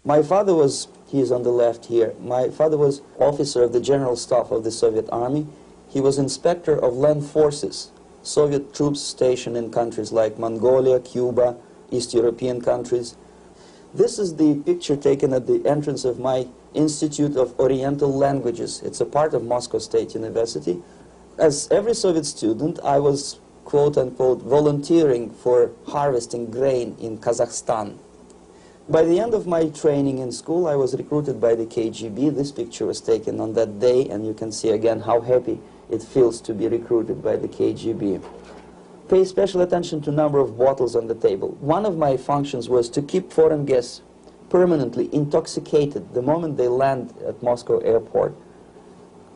My father was, he is on the left here, my father was officer of the General Staff of the Soviet Army. He was inspector of land forces, Soviet troops stationed in countries like Mongolia, Cuba, East European countries. This is the picture taken at the entrance of my Institute of Oriental Languages. It's a part of Moscow State University. As every Soviet student, I was, quote-unquote, volunteering for harvesting grain in Kazakhstan. By the end of my training in school, I was recruited by the KGB. This picture was taken on that day, and you can see again how happy it feels to be recruited by the KGB. Pay special attention to number of bottles on the table. One of my functions was to keep foreign guests permanently intoxicated the moment they land at Moscow airport.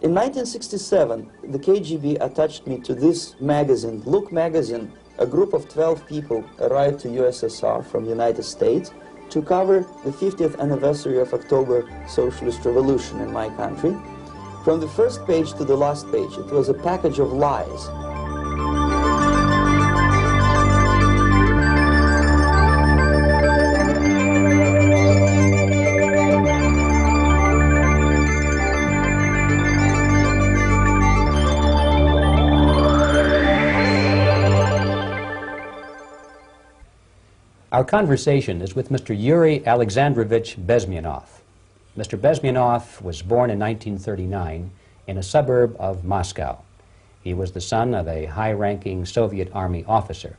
In 1967, the KGB attached me to this magazine, Look magazine. A group of 12 people arrived to USSR from the United States to cover the 50th anniversary of October Socialist Revolution in my country. From the first page to the last page, it was a package of lies. Our conversation is with Mr. Yuri Alexandrovich Bezmenov. Mr. Bezmenov was born in 1939 in a suburb of Moscow. He was the son of a high-ranking Soviet Army officer.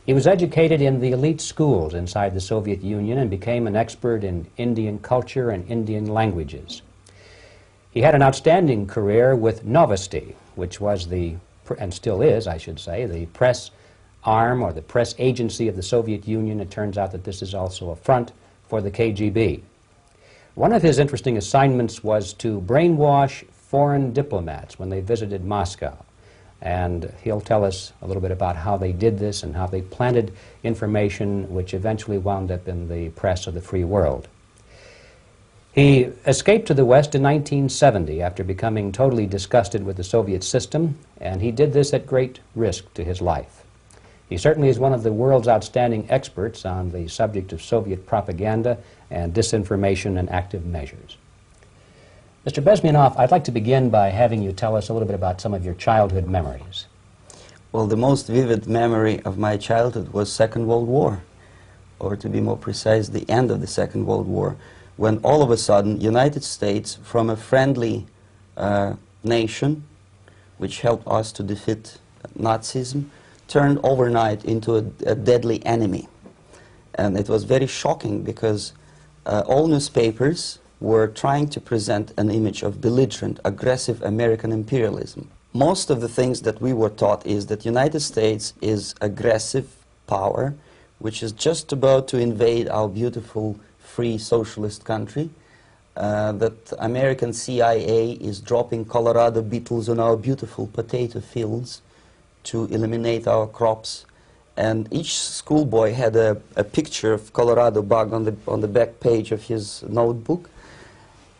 He was educated in the elite schools inside the Soviet Union and became an expert in Indian culture and Indian languages. He had an outstanding career with Novosti, which was the, and still is, I should say, the press arm or the press agency of the Soviet Union. It turns out that this is also a front for the KGB. One of his interesting assignments was to brainwash foreign diplomats when they visited Moscow. And he'll tell us a little bit about how they did this and how they planted information which eventually wound up in the press of the free world. He escaped to the West in 1970 after becoming totally disgusted with the Soviet system, and he did this at great risk to his life. He certainly is one of the world's outstanding experts on the subject of Soviet propaganda and disinformation and active measures. Mr. Bezmenov, I'd like to begin by having you tell us a little bit about some of your childhood memories. Well, the most vivid memory of my childhood was Second World War, or to be more precise, the end of the Second World War, when all of a sudden United States, from a friendly nation, which helped us to defeat Nazism, turned overnight into a deadly enemy. And it was very shocking because all newspapers were trying to present an image of belligerent, aggressive American imperialism. Most of the things that we were taught is that United States is aggressive power, which is just about to invade our beautiful, free, socialist country, that American CIA is dropping Colorado beetles on our beautiful potato fields to eliminate our crops, and each schoolboy had a picture of Colorado bug on the back page of his notebook,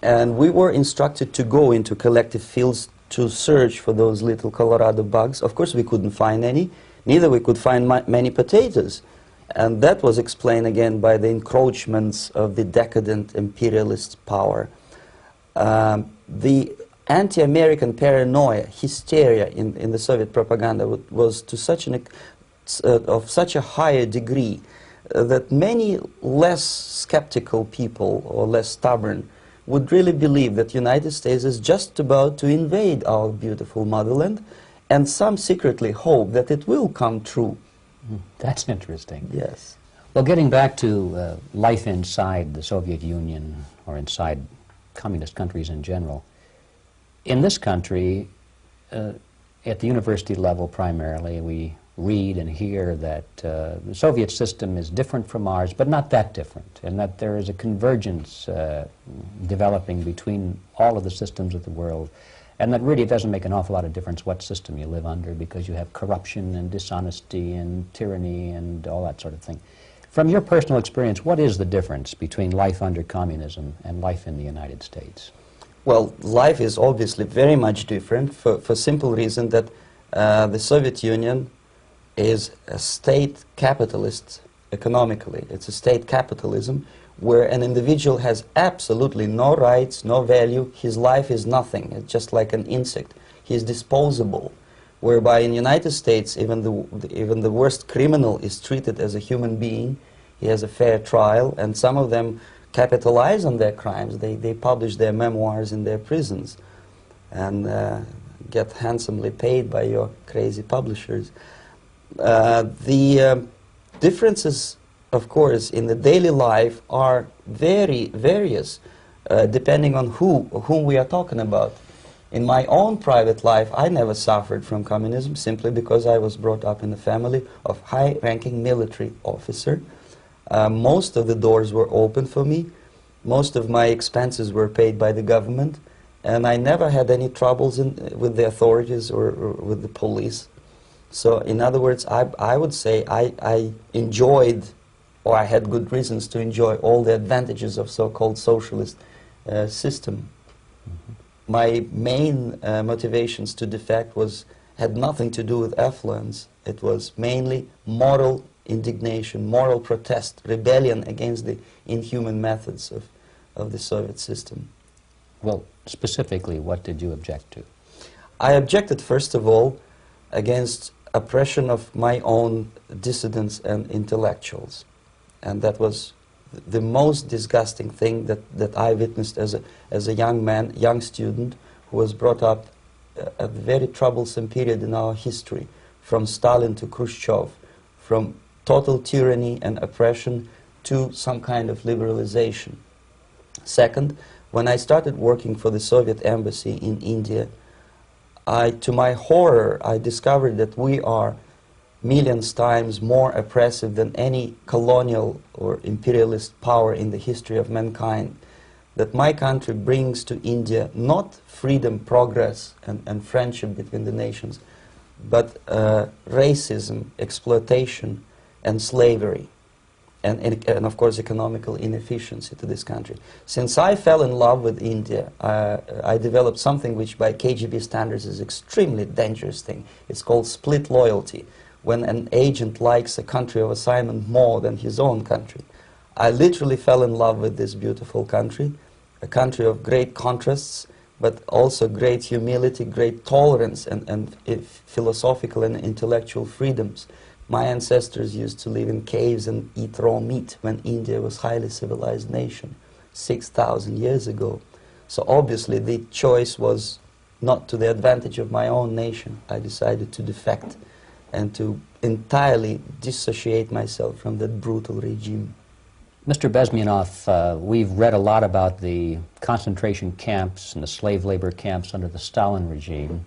and we were instructed to go into collective fields to search for those little Colorado bugs. Of course we couldn't find any, neither we could find many potatoes, and that was explained again by the encroachments of the decadent imperialist power. The anti-American paranoia, hysteria in the Soviet propaganda was to such of such a higher degree that many less skeptical people or less stubborn would really believe that United States is just about to invade our beautiful motherland, and some secretly hope that it will come true. That's interesting. Yes. Well, getting back to life inside the Soviet Union or inside communist countries in general, in this country, at the university level primarily, we read and hear that the Soviet system is different from ours, but not that different, and that there is a convergence developing between all of the systems of the world, and that really it doesn't make an awful lot of difference what system you live under because you have corruption and dishonesty and tyranny and all that sort of thing. From your personal experience, what is the difference between life under communism and life in the United States? Well, life is obviously very much different for simple reason that the Soviet Union is a state capitalist economically. It's a state capitalism where an individual has absolutely no rights, no value. His life is nothing. It's just like an insect. He is disposable. Whereby in the United States, even the worst criminal is treated as a human being. He has a fair trial, and some of them capitalize on their crimes. They publish their memoirs in their prisons and get handsomely paid by your crazy publishers. The differences, of course, in the daily life are very various, depending on whom we are talking about. In my own private life, I never suffered from communism simply because I was brought up in a family of high-ranking military officer. Most of the doors were open for me. Most of my expenses were paid by the government, and I never had any troubles with the authorities or with the police. So, in other words, I would say I enjoyed, or I had good reasons to enjoy, all the advantages of so-called socialist system. Mm-hmm. My main motivations to defect had nothing to do with affluence. It was mainly moral indignation, moral protest, rebellion against the inhuman methods of the Soviet system. Well, specifically, what did you object to? I objected, first of all, against oppression of my own dissidents and intellectuals. And that was the most disgusting thing that I witnessed as a young man, young student, who was brought up at a very troublesome period in our history, from Stalin to Khrushchev, from total tyranny and oppression to some kind of liberalization. Second, when I started working for the Soviet embassy in India, to my horror, I discovered that we are millions times more oppressive than any colonial or imperialist power in the history of mankind. That my country brings to India not freedom, progress, and friendship between the nations, but racism, exploitation, and slavery, and of course economical inefficiency to this country. Since I fell in love with India, I developed something which by KGB standards is extremely dangerous thing. It's called split loyalty, when an agent likes a country of assignment more than his own country. I literally fell in love with this beautiful country, a country of great contrasts, but also great humility, great tolerance, and philosophical and intellectual freedoms. My ancestors used to live in caves and eat raw meat when India was a highly civilized nation 6,000 years ago. So obviously the choice was not to the advantage of my own nation. I decided to defect and to entirely dissociate myself from that brutal regime. Mr. Bezmenov, we've read a lot about the concentration camps and the slave labor camps under the Stalin regime.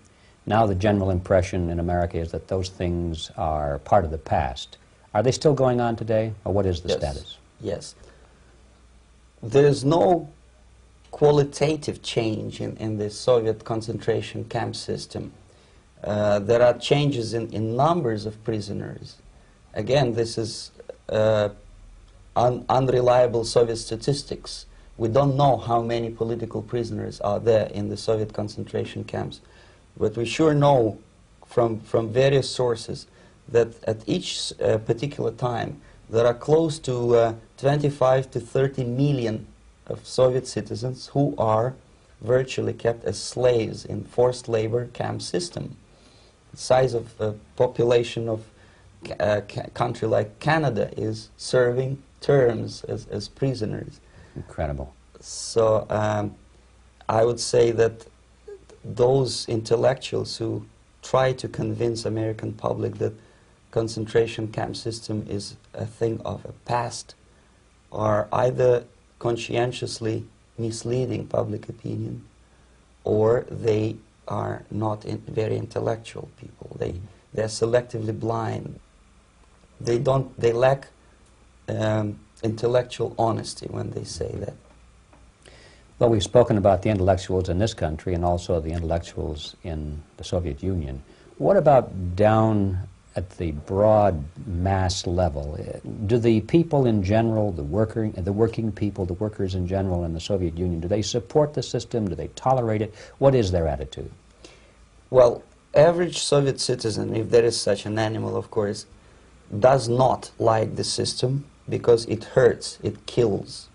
Now the general impression in America is that those things are part of the past. Are they still going on today, or what is the status? Yes. There is no qualitative change in the Soviet concentration camp system. There are changes in numbers of prisoners. Again, this is unreliable Soviet statistics. We don't know how many political prisoners are there in the Soviet concentration camps. But we sure know from various sources that at each particular time there are close to 25 to 30 million of Soviet citizens who are virtually kept as slaves in forced labor camp system. The size of the population of a country like Canada is serving terms as prisoners. Incredible. So I would say that those intellectuals who try to convince American public that concentration camp system is a thing of a past are either conscientiously misleading public opinion, or they are not very intellectual people. They're selectively blind. They lack intellectual honesty when they say that. Well, we've spoken about the intellectuals in this country and also the intellectuals in the Soviet Union. What about down at the broad mass level? Do the people in general, the working people, the workers in general in the Soviet Union, do they support the system? Do they tolerate it? What is their attitude? Well, average Soviet citizen, if there is such an animal, of course, does not like the system because it hurts, it kills.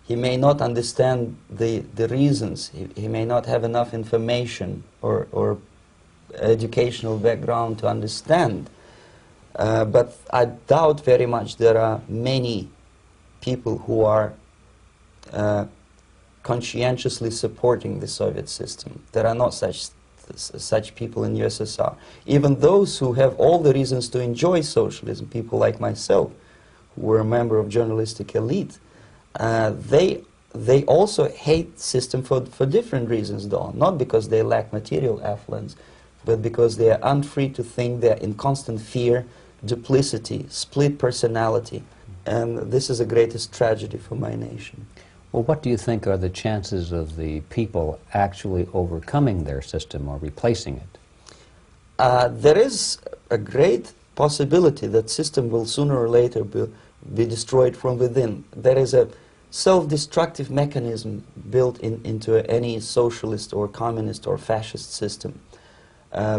He may not understand the reasons, he may not have enough information or educational background to understand. But I doubt very much there are many people who are conscientiously supporting the Soviet system. There are not such people in USSR. Even those who have all the reasons to enjoy socialism, people like myself, who were a member of journalistic elite, they also hate the system for different reasons, though. Not because they lack material affluence, but because they are unfree to think, they're in constant fear, duplicity, split personality. And this is the greatest tragedy for my nation. Well, what do you think are the chances of the people actually overcoming their system or replacing it? There is a great possibility that system will sooner or later be destroyed from within. There is a self-destructive mechanism built into any socialist or communist or fascist system,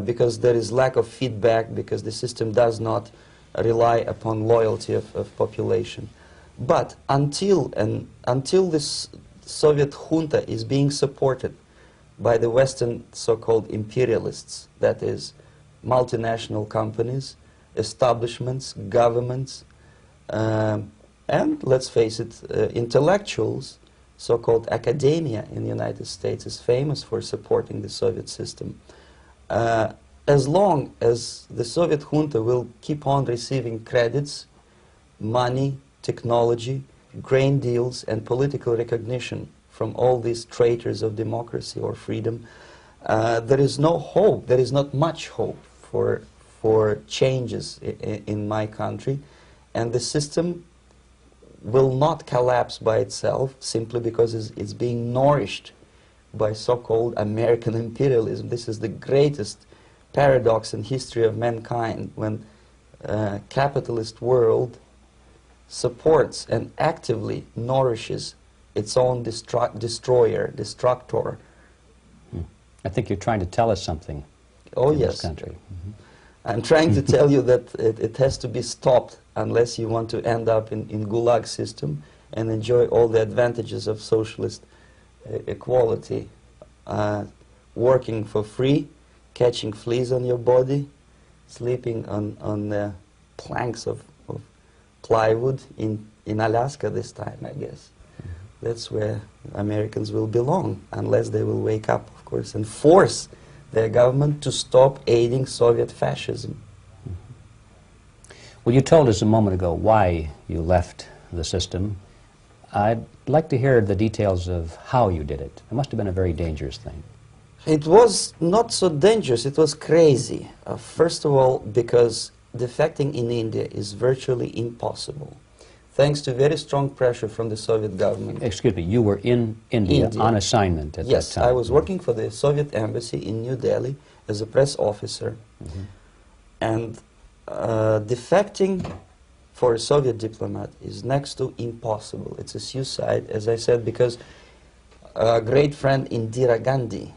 because there is lack of feedback, because the system does not rely upon loyalty of population. But until this Soviet junta is being supported by the Western so-called imperialists, that is, multinational companies, establishments, governments, and let's face it, intellectuals, so-called academia in the United States is famous for supporting the Soviet system. As long as the Soviet junta will keep on receiving credits, money, technology, grain deals, and political recognition from all these traitors of democracy or freedom, there is no hope, there is not much hope for changes in my country, and the system will not collapse by itself simply because it's being nourished by so-called American imperialism. This is the greatest paradox in history of mankind, when capitalist world supports and actively nourishes its own destroyer, destructor. I think you're trying to tell us something. Oh, in yes. This country. Mm-hmm. I'm trying to tell you that it has to be stopped unless you want to end up in gulag system and enjoy all the advantages of socialist equality. Working for free, catching fleas on your body, sleeping on the planks of plywood in Alaska this time, I guess. That's where Americans will belong, unless they will wake up, of course, and force their government to stop aiding Soviet fascism. Well, you told us a moment ago why you left the system. I'd like to hear the details of how you did it. It must have been a very dangerous thing. It was not so dangerous, it was crazy. First of all, because defecting in India is virtually impossible, thanks to very strong pressure from the Soviet government. Excuse me, you were in India on assignment at that time. Yes, I was working for the Soviet embassy in New Delhi as a press officer. Mm-hmm. And defecting for a Soviet diplomat is next to impossible. It's a suicide, as I said, because a great friend Indira Gandhi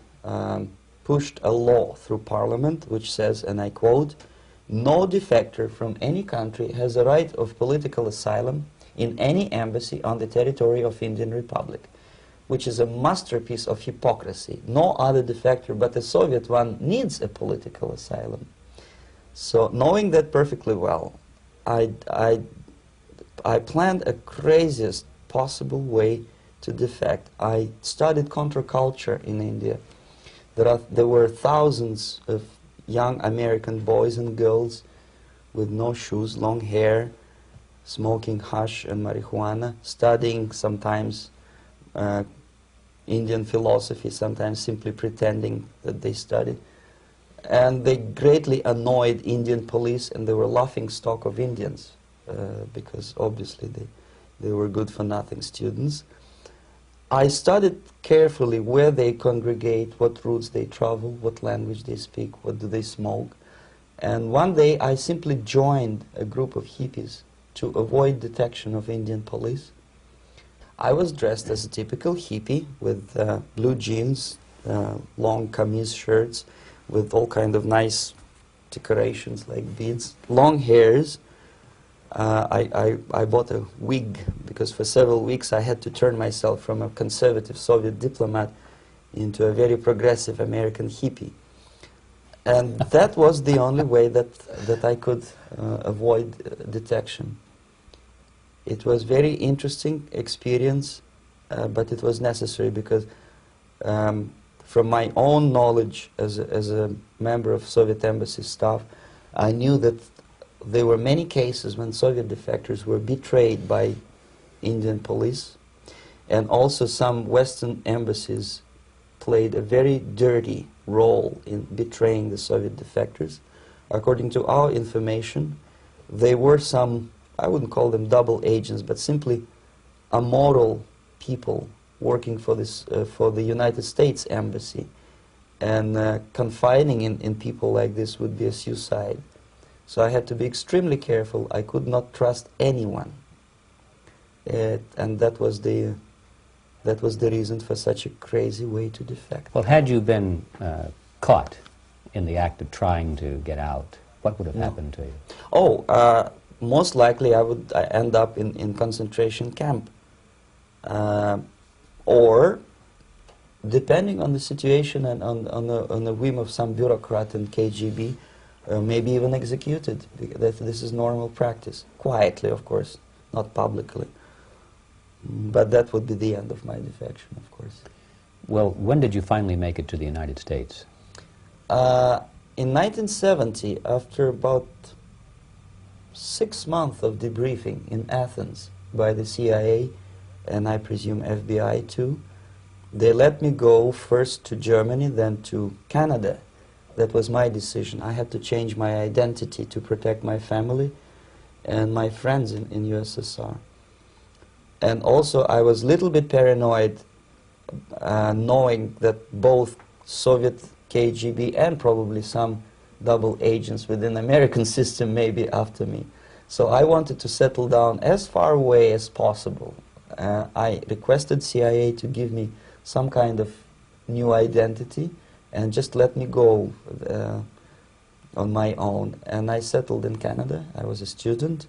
pushed a law through parliament which says, and I quote, "No defector from any country has a right of political asylum in any embassy on the territory of Indian Republic," which is a masterpiece of hypocrisy. No other defector but the Soviet one needs a political asylum. So, knowing that perfectly well, I planned a craziest possible way to defect. I studied counterculture in India. There were thousands of young American boys and girls with no shoes, long hair, smoking hash and marijuana, studying sometimes Indian philosophy, sometimes simply pretending that they studied. And they greatly annoyed Indian police, and they were laughing stock of Indians because obviously they were good-for-nothing students. I studied carefully where they congregate, what routes they travel, what language they speak, what do they smoke. And one day I simply joined a group of hippies to avoid detection of Indian police. I was dressed as a typical hippie with blue jeans, long camise shirts, with all kind of nice decorations like beads, long hairs, I bought a wig because for several weeks I had to turn myself from a conservative Soviet diplomat into a very progressive American hippie. And that was the only way that I could avoid detection. It was very interesting experience, but it was necessary because from my own knowledge as a member of Soviet embassy staff, I knew that there were many cases when Soviet defectors were betrayed by Indian police, and also some Western embassies played a very dirty role in betraying the Soviet defectors. According to our information, they were some, I wouldn't call them double agents, but simply amoral people working for this for the United States embassy, and confiding in people like this would be a suicide. So I had to be extremely careful. I could not trust anyone, and that was the reason for such a crazy way to defect. Well, had you been caught in the act of trying to get out, what would have happened to you? Oh, most likely I would end up in concentration camp, or depending on the situation and on the whim of some bureaucrat in KGB, maybe even executed. This is normal practice, quietly, of course, not publicly. But that would be the end of my defection, of course. Well, when did you finally make it to the United States? In 1970, after about 6 months of debriefing in Athens by the CIA, and I presume FBI too, they let me go first to Germany, then to Canada. That was my decision. I had to change my identity to protect my family and my friends in USSR. And also I was a little bit paranoid knowing that both Soviet KGB and probably some double agents within the American system may be after me. So I wanted to settle down as far away as possible. I requested CIA to give me some kind of new identity and just let me go on my own. And I settled in Canada. I was a student.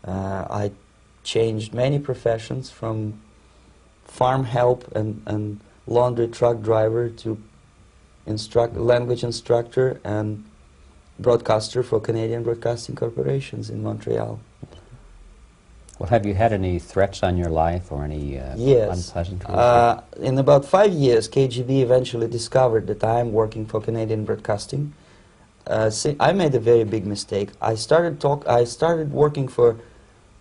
I changed many professions, from farm help and laundry truck driver to language instructor and broadcaster for Canadian Broadcasting Corporations in Montreal. Well, have you had any threats on your life or any yes. unpleasant In about 5 years, KGB eventually discovered that I am working for Canadian Broadcasting. I made a very big mistake. I started working for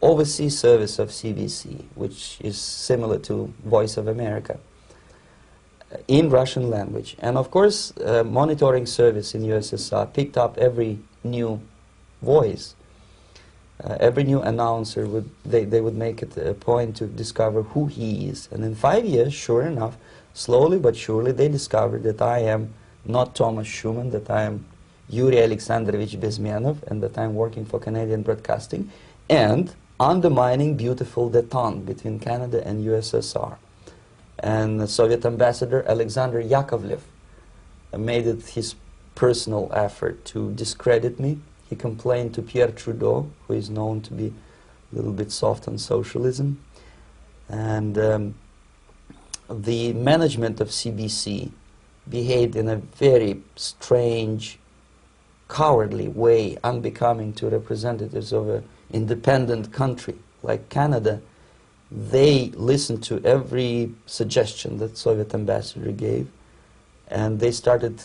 overseas service of CBC, which is similar to Voice of America, in Russian language. And of course, monitoring service in USSR picked up every new voice. Every new announcer they would make it a point to discover who he is. And in 5 years, sure enough, slowly but surely, they discovered that I am not Thomas Schumann, that I am Yuri Alexandrovich Bezmenov, and that I am working for Canadian Broadcasting, and undermining beautiful détente between Canada and USSR. And the Soviet ambassador Alexander Yakovlev made it his personal effort to discredit me. He complained to Pierre Trudeau, who is known to be a little bit soft on socialism. And the management of CBC behaved in a very strange, cowardly way, unbecoming to representatives of an independent country like Canada. They listened to every suggestion that Soviet ambassador gave, and they started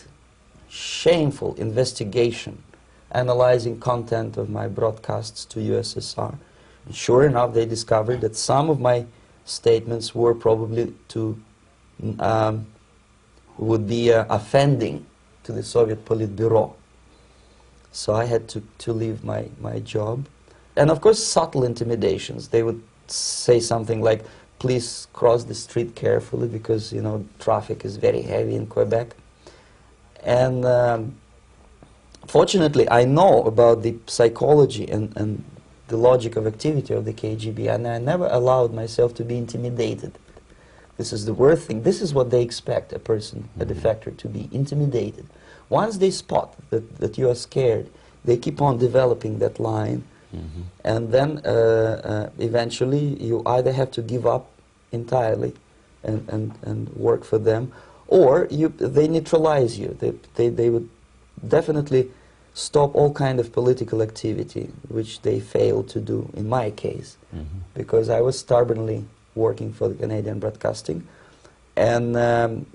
shameful investigation, analyzing content of my broadcasts to USSR. And sure enough, they discovered that some of my statements were probably would be offending to the Soviet Politburo. So I had to leave my job. And of course, subtle intimidations. They would say something like, please cross the street carefully because, you know, traffic is very heavy in Quebec. And fortunately, I know about the psychology and the logic of activity of the KGB, and I never allowed myself to be intimidated. This is the worst thing. This is what they expect a person, a defector, to be intimidated. Once they spot that you are scared, they keep on developing that line, And then eventually you either have to give up entirely and work for them, or they neutralize you. They would definitely stop all kind of political activity, which they failed to do in my case, because I was stubbornly working for the Canadian Broadcasting. And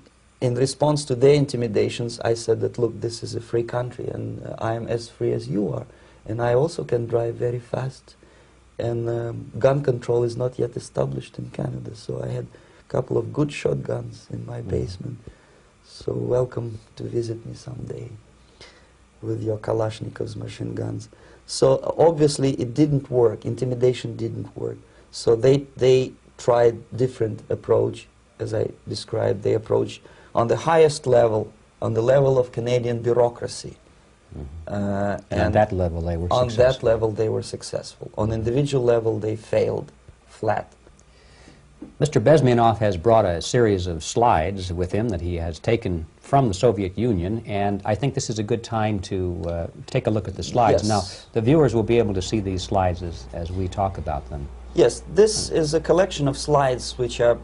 in response to their intimidations, I said that, look, this is a free country, and I am as free as you are. And I also can drive very fast. And gun control is not yet established in Canada, so I had a couple of good shotguns in my basement. So welcome to visit me someday with your Kalashnikov's machine guns. So obviously it didn't work. Intimidation didn't work. So they tried different approach, as I described. They approached on the highest level, on the level of Canadian bureaucracy. And at that level they were successful. On that level they were successful. On individual level they failed flat. Mr. Bezmenov has brought a series of slides with him that he has taken from the Soviet Union, and I think this is a good time to take a look at the slides. Yes. Now, the viewers will be able to see these slides as we talk about them. Yes, this is a collection of slides which are,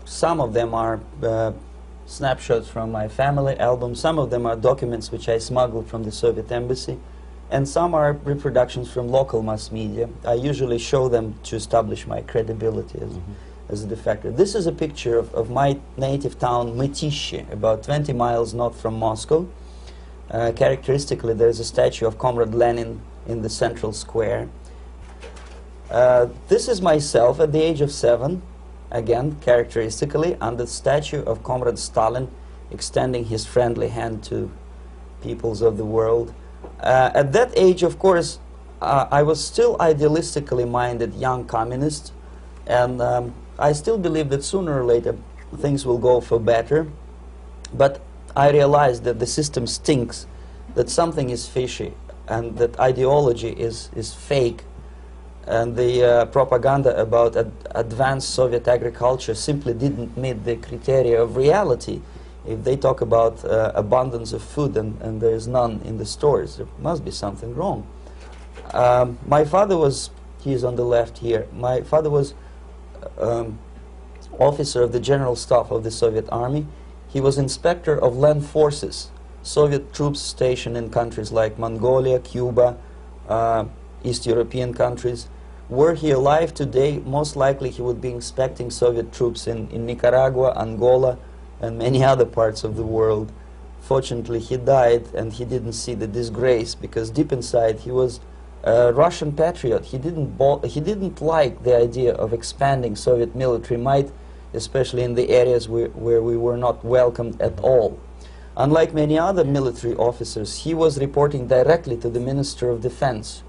some of them are snapshots from my family album, some of them are documents which I smuggled from the Soviet embassy, and some are reproductions from local mass media. I usually show them to establish my credibility as a defector. This is a picture of my native town, Mytishi, about 20 miles north from Moscow. Characteristically, there's a statue of Comrade Lenin in the central square. This is myself at the age of 7, again, characteristically, under the statue of Comrade Stalin, extending his friendly hand to peoples of the world. At that age, of course, I was still idealistically minded young communist, and I still believe that sooner or later things will go for better. But I realized that the system stinks, that something is fishy, and that ideology is fake, and the propaganda about advanced Soviet agriculture simply didn't meet the criteria of reality. If they talk about abundance of food and there is none in the stores, there must be something wrong. My father was, he is on the left here, my father was officer of the General Staff of the Soviet Army. He was inspector of land forces, Soviet troops stationed in countries like Mongolia, Cuba, East European countries. Were he alive today, most likely he would be inspecting Soviet troops in Nicaragua, Angola, and many other parts of the world. Fortunately, he died and he didn't see the disgrace, because deep inside he was a Russian patriot. He didn't like the idea of expanding Soviet military might, especially in the areas where we were not welcomed at all. Unlike many other military officers, he was reporting directly to the Minister of Defense,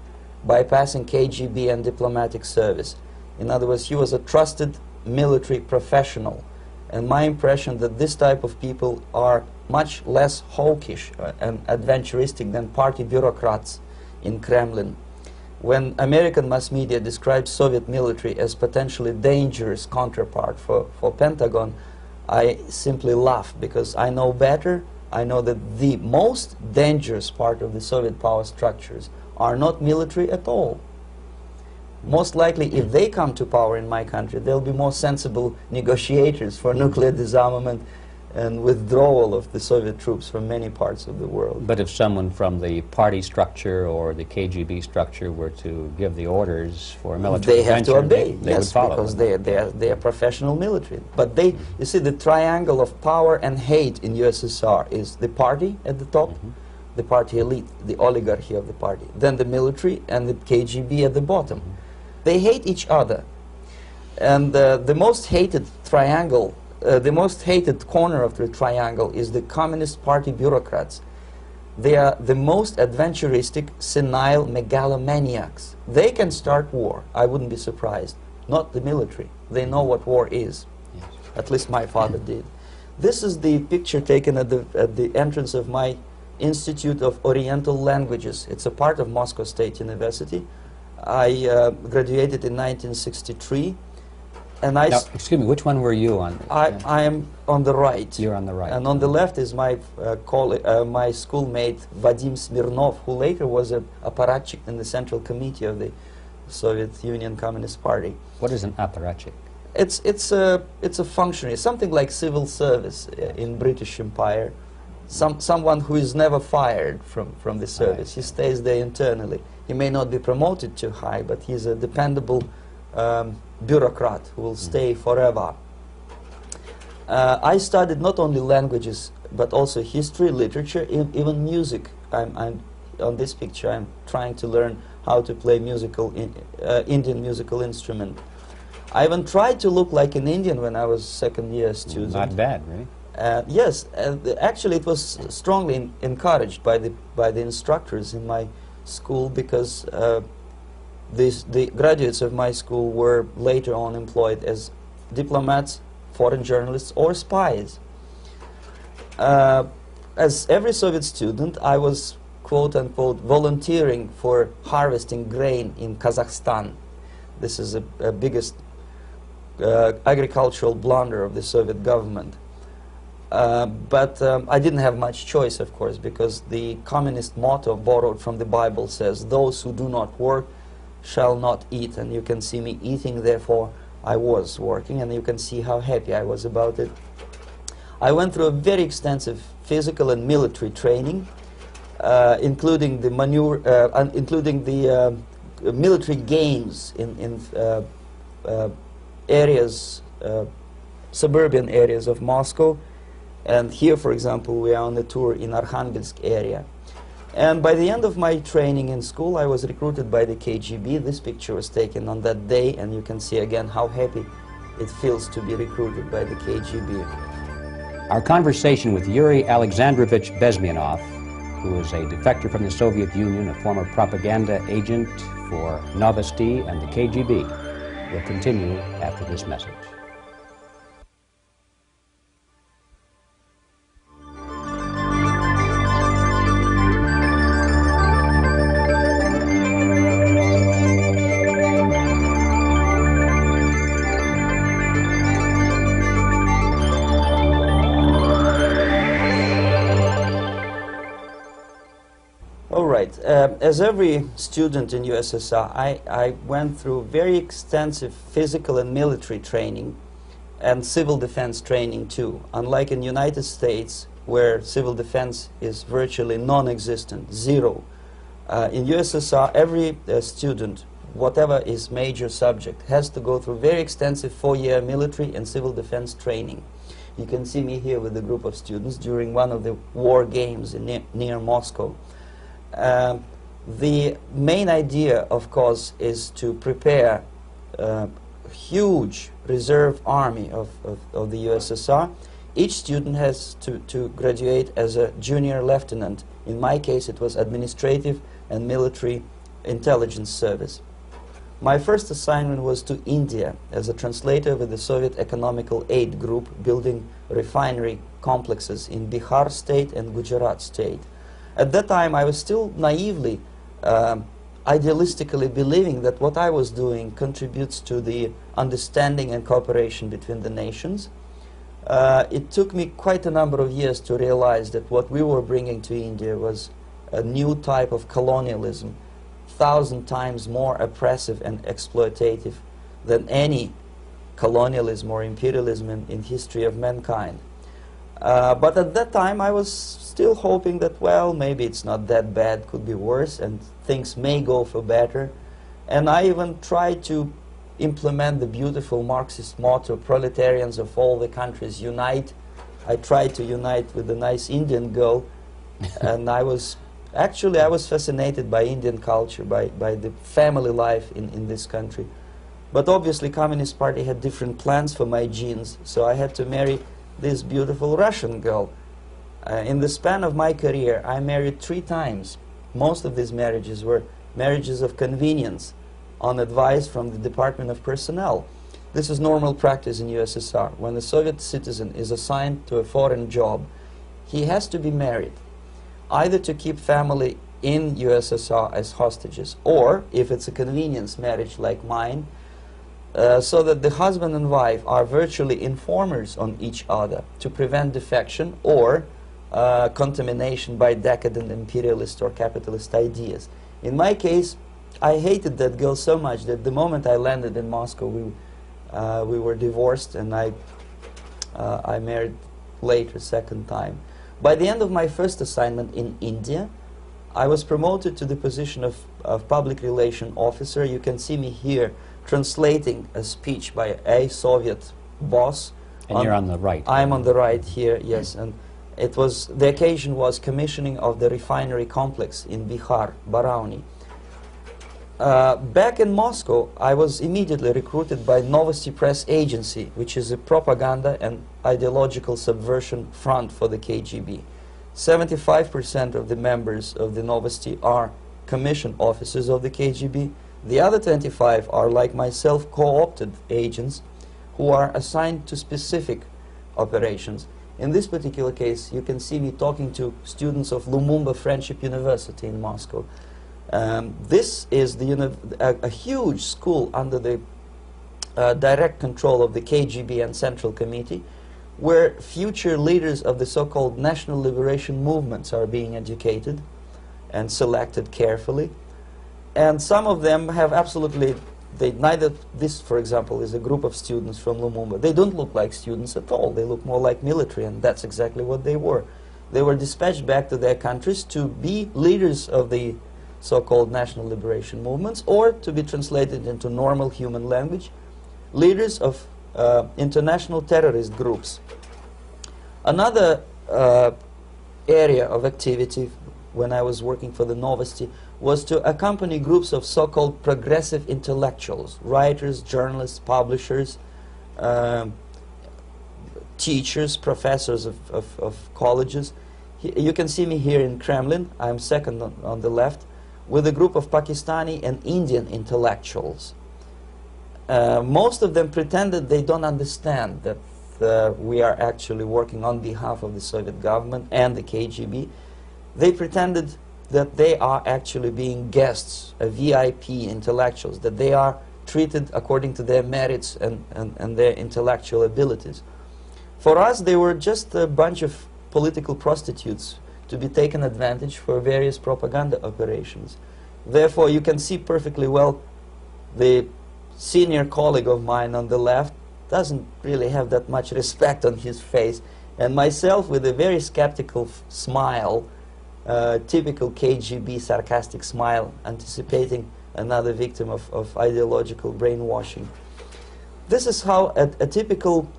bypassing KGB and diplomatic service. In other words, he was a trusted military professional. And my impression that this type of people are much less hawkish and adventuristic than party bureaucrats in Kremlin. When American mass media describes Soviet military as potentially dangerous counterpart for Pentagon, I simply laugh, because I know better. I know that the most dangerous part of the Soviet power structures are not military at all. Most likely, if they come to power in my country, they'll be more sensible negotiators for nuclear disarmament and withdrawal of the Soviet troops from many parts of the world. But if someone from the party structure or the KGB structure were to give the orders for a military intervention, they have to obey, they would follow, because they are professional military. But they, you see, the triangle of power and hate in USSR is the party at the top, the party elite, the oligarchy of the party, then the military, and the KGB at the bottom. They hate each other, and the most hated triangle, the most hated corner of the triangle is the Communist Party bureaucrats. They are the most adventuristic, senile megalomaniacs. They can start war, I wouldn't be surprised. Not the military. They know what war is. Yes. At least my father did. This is the picture taken at the entrance of my Institute of Oriental Languages. It's a part of Moscow State University. I graduated in 1963. And now, excuse me, which one were you on? I am on the right. You're on the right. And on the left is my my schoolmate Vadim Smirnov, who later was a apparatchik in the Central Committee of the Soviet Union Communist Party. What is an apparatchik? It's a functionary, something like civil service in British Empire. Someone who is never fired from the service. He stays there internally. He may not be promoted too high, but he's a dependable bureaucrat who will stay forever. I studied not only languages, but also history, literature, even music. I'm on this picture, I'm trying to learn how to play Indian musical instrument. I even tried to look like an Indian when I was second-year student. Not bad, really. Yes, actually it was strongly encouraged by the instructors in my school, because the graduates of my school were later on employed as diplomats, foreign journalists, or spies. As every Soviet student, I was quote-unquote volunteering for harvesting grain in Kazakhstan. This is a biggest agricultural blunder of the Soviet government. But I didn't have much choice, of course, because the communist motto borrowed from the Bible says, "Those who do not work shall not eat." And you can see me eating, therefore I was working, and you can see how happy I was about it. I went through a very extensive physical and military training, including the military games in areas, suburban areas of Moscow. And here, for example, we are on a tour in Arkhangelsk area. And by the end of my training in school, I was recruited by the KGB. This picture was taken on that day, and you can see again how happy it feels to be recruited by the KGB. Our conversation with Yuri Alexandrovich Bezmenov, who is a defector from the Soviet Union, a former propaganda agent for Novosti and the KGB, will continue after this message. As every student in USSR, I went through very extensive physical and military training and civil defense training too. Unlike in the United States, where civil defense is virtually non-existent, zero. In USSR, every student, whatever his major subject, has to go through very extensive 4-year military and civil defense training. You can see me here with a group of students during one of the war games near Moscow. The main idea, of course, is to prepare a huge reserve army of the USSR. Each student has to graduate as a junior lieutenant. In my case, it was administrative and military intelligence service. My first assignment was to India as a translator with the Soviet Economical Aid Group, building refinery complexes in Bihar state and Gujarat state. At that time, I was still naively, idealistically believing that what I was doing contributes to the understanding and cooperation between the nations. It took me quite a number of years to realize that what we were bringing to India was a new type of colonialism, 1,000 times more oppressive and exploitative than any colonialism or imperialism in history of mankind. But at that time, I was still hoping that, well, maybe it's not that bad, could be worse, and things may go for better. And I even tried to implement the beautiful Marxist motto, "Proletarians of all the countries unite." I tried to unite with a nice Indian girl, and I was fascinated by Indian culture, by the family life in this country. But obviously, Communist Party had different plans for my genes, so I had to marry this beautiful Russian girl. In the span of my career, I married 3 times. Most of these marriages were marriages of convenience, on advice from the Department of Personnel. This is normal practice in USSR. When a Soviet citizen is assigned to a foreign job, he has to be married, either to keep family in USSR as hostages, or, if it's a convenience marriage like mine, so that the husband and wife are virtually informers on each other to prevent defection or contamination by decadent imperialist or capitalist ideas. In my case, I hated that girl so much that the moment I landed in Moscow, we were divorced, and I married later, second time. By the end of my first assignment in India, I was promoted to the position of public relation officer. You can see me here translating a speech by a Soviet boss. And you're on the right. I'm on the right here, yes. And it was, the occasion was commissioning of the refinery complex in Bihar, Barauni. Back in Moscow, I was immediately recruited by Novosti Press Agency, which is a propaganda and ideological subversion front for the KGB. 75% of the members of the Novosti are commissioned officers of the KGB. The other 25 are, like myself, co-opted agents who are assigned to specific operations. In this particular case, you can see me talking to students of Lumumba Friendship University in Moscow. This is a huge school under the direct control of the KGB and Central Committee, where future leaders of the so-called national liberation movements are being educated and selected carefully. And some of them have absolutely, this, for example, is a group of students from Lumumba. They don't look like students at all. They look more like military, and that's exactly what they were. They were dispatched back to their countries to be leaders of the so-called national liberation movements, or to be translated into normal human language, leaders of international terrorist groups. Another area of activity when I was working for the Novosti was to accompany groups of so-called progressive intellectuals, writers, journalists, publishers, teachers, professors of colleges. You can see me here in Kremlin. I'm second on the left, with a group of Pakistani and Indian intellectuals. Most of them pretended they don't understand that we are actually working on behalf of the Soviet government and the KGB. They pretended that they are actually being guests, VIP intellectuals, that they are treated according to their merits and their intellectual abilities. For us, they were just a bunch of political prostitutes to be taken advantage for various propaganda operations. Therefore, you can see perfectly well the senior colleague of mine on the left doesn't really have that much respect on his face, and myself with a very skeptical smile, typical KGB sarcastic smile, anticipating another victim of ideological brainwashing. This is how a typical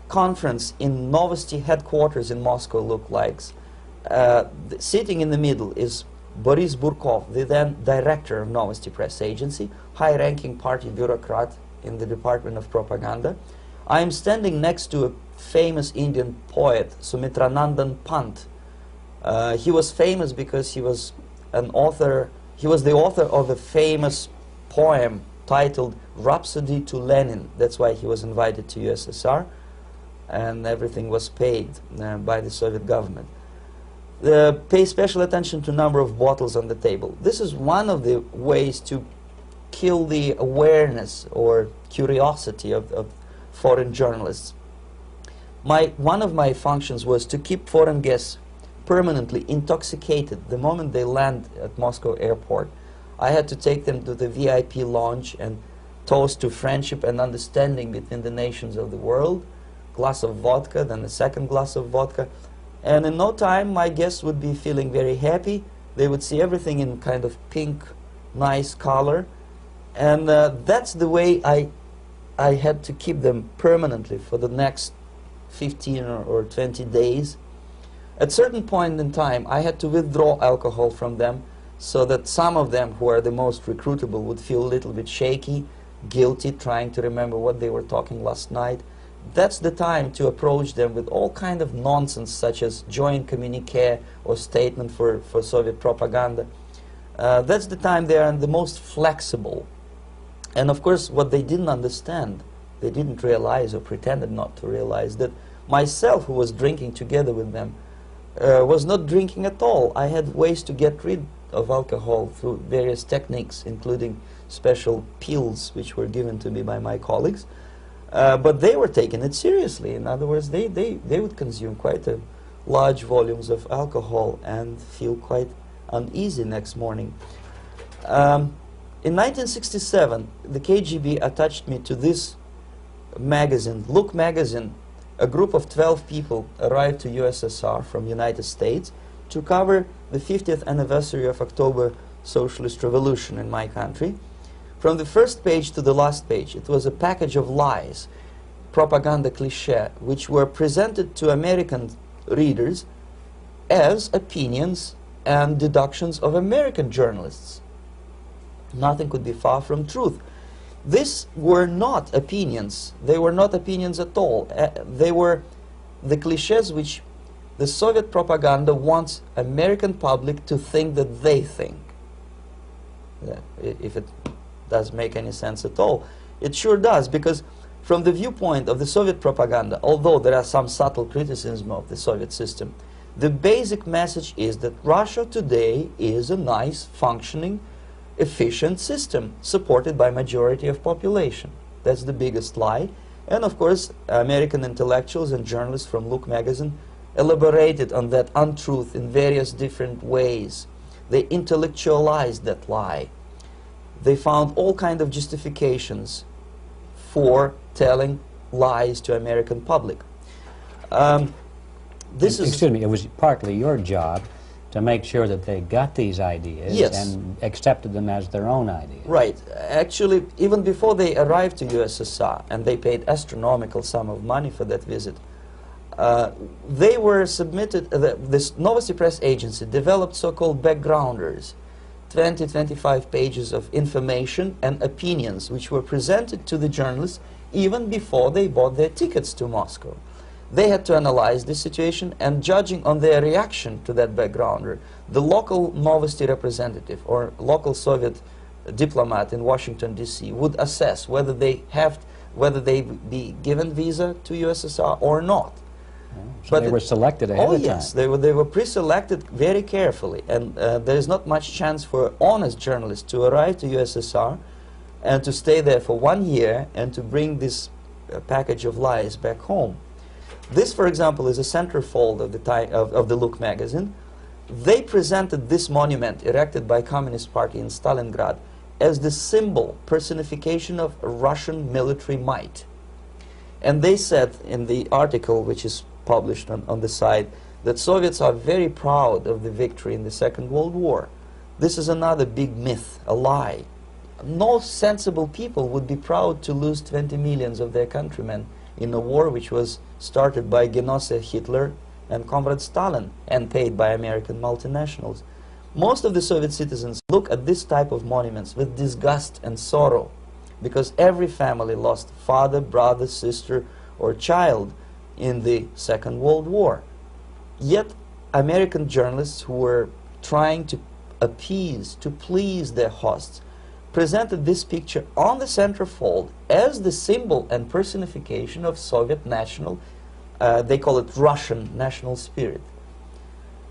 conference in Novosti headquarters in Moscow looked like. Sitting in the middle is Boris Burkov, the then director of Novosti Press Agency, high-ranking party bureaucrat in the Department of Propaganda. I am standing next to a famous Indian poet, Sumitranandan Pant. He was famous because he was an author. He was the author of a famous poem titled Rhapsody to Lenin. That's why he was invited to USSR, and everything was paid by the Soviet government. Pay special attention to number of bottles on the table. This is one of the ways to kill the awareness or curiosity of foreign journalists. One of my functions was to keep foreign guests permanently intoxicated the moment they land at Moscow airport. I had to take them to the VIP lounge and toast to friendship and understanding between the nations of the world. Glass of vodka, then a second glass of vodka. And in no time, my guests would be feeling very happy. They would see everything in kind of pink, nice color. And that's the way I had to keep them permanently for the next 15 or 20 days. At a certain point in time, I had to withdraw alcohol from them so that some of them who are the most recruitable would feel a little bit shaky, guilty, trying to remember what they were talking last night. That's the time to approach them with all kind of nonsense, such as joint communique or statement for Soviet propaganda. That's the time they are the most flexible. And of course, what they didn't understand, they didn't realize or pretended not to realize, that myself, who was drinking together with them, was not drinking at all. I had ways to get rid of alcohol through various techniques, including special pills which were given to me by my colleagues. But they were taking it seriously. In other words, they would consume quite large volumes of alcohol and feel quite uneasy next morning. In 1967, the KGB attached me to this magazine, Look magazine. A group of 12 people arrived to USSR from United States to cover the 50th anniversary of October Socialist Revolution in my country. From the first page to the last page, it was a package of lies, propaganda cliché, which were presented to American readers as opinions and deductions of American journalists. Nothing could be far from truth. These were not opinions. They were not opinions at all. They were the clichés which the Soviet propaganda wants American public to think that they think. If it does make any sense at all. It sure does, because from the viewpoint of the Soviet propaganda, although there are some subtle criticisms of the Soviet system, the basic message is that Russia today is a nice, functioning, efficient system supported by majority of population. That's the biggest lie. And of course, American intellectuals and journalists from Look magazine elaborated on that untruth in various different ways. They intellectualized that lie. They found all kinds of justifications for telling lies to American public. Excuse me, it was partly your job to make sure that they got these ideas, yes, and accepted them as their own ideas. Right. Actually, even before they arrived to USSR, and they paid astronomical sum of money for that visit, they were submitted, this Novosti Press agency developed so-called backgrounders, 20-25 pages of information and opinions which were presented to the journalists even before they bought their tickets to Moscow. They had to analyze the situation, and judging on their reaction to that backgrounder, the local Novosti representative or local Soviet diplomat in Washington, D.C. would assess whether they be given visa to USSR or not. So but they were selected ahead of time. Oh yes, they were pre-selected very carefully, and there is not much chance for honest journalists to arrive to USSR and to stay there for 1 year and to bring this package of lies back home. This, for example, is a centerfold of the Look magazine. They presented this monument erected by Communist Party in Stalingrad as the symbol, personification of Russian military might. And they said in the article, which is published on the site, that Soviets are very proud of the victory in the Second World War. This is another big myth, a lie. No sensible people would be proud to lose 20 millions of their countrymen in a war which was started by Genoese Hitler and Comrade Stalin and paid by American multinationals. Most of the Soviet citizens look at this type of monuments with disgust and sorrow, because every family lost father, brother, sister, or child in the Second World War. Yet American journalists who were trying to appease, to please their hosts, presented this picture on the centerfold as the symbol and personification of Soviet national, they call it Russian national spirit.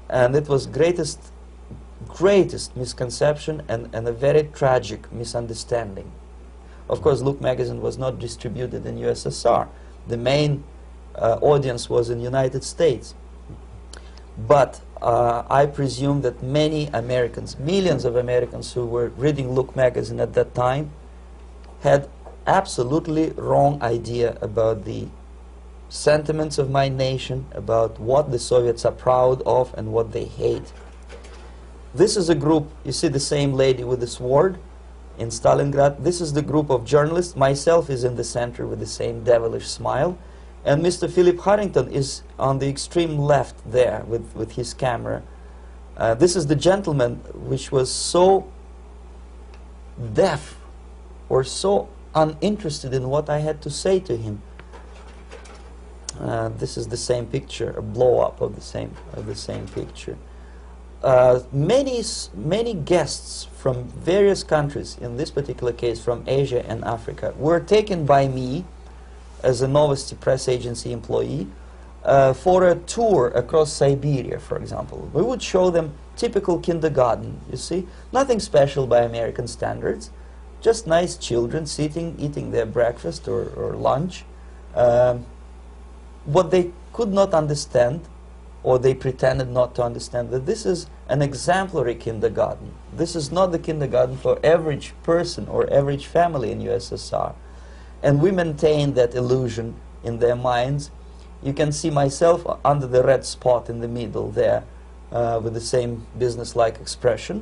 And it was greatest misconception and a very tragic misunderstanding. Of course, Look magazine was not distributed in USSR. The main audience was in the United States. But I presume that many Americans, millions of Americans who were reading Look magazine at that time, had absolutely wrong idea about the sentiments of my nation, about what the Soviets are proud of and what they hate. This is a group, you see the same lady with the sword in Stalingrad. This is the group of journalists. Myself is in the center with the same devilish smile. And Mr. Philip Harrington is on the extreme left there with his camera. This is the gentleman which was so deaf or so uninterested in what I had to say to him. This is the same picture, a blow-up of the same picture. Many guests from various countries, in this particular case from Asia and Africa, were taken by me as a Novosti Press agency employee for a tour across Siberia, for example. We would show them typical kindergarten, you see, nothing special by American standards, just nice children sitting, eating their breakfast or lunch. What they could not understand, or they pretended not to understand, that this is an exemplary kindergarten. This is not the kindergarten for average person or average family in USSR. And we maintain that illusion in their minds. You can see myself under the red spot in the middle there, with the same business-like expression.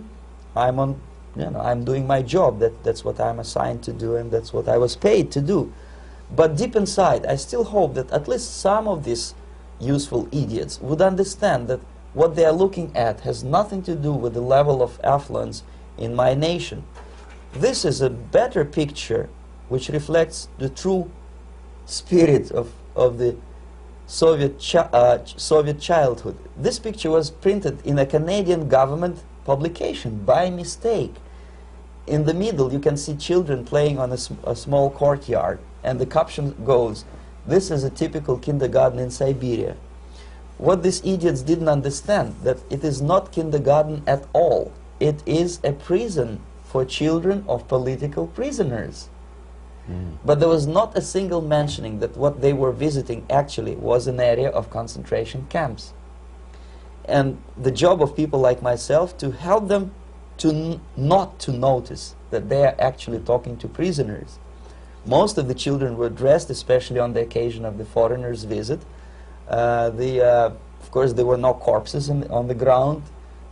I'm doing my job. That's what I'm assigned to do, and that's what I was paid to do. But deep inside, I still hope that at least some of these useful idiots would understand that what they are looking at has nothing to do with the level of affluence in my nation. This is a better picture which reflects the true spirit of the Soviet childhood. This picture was printed in a Canadian government publication by mistake. In the middle you can see children playing on a small courtyard, and the caption goes, "This is a typical kindergarten in Siberia." What these idiots didn't understand, that it is not kindergarten at all. It is a prison for children of political prisoners. But there was not a single mentioning that what they were visiting actually was an area of concentration camps. And the job of people like myself to help them to not to notice that they are actually talking to prisoners. Most of the children were dressed, especially on the occasion of the foreigners' visit. Of course, there were no corpses on the ground.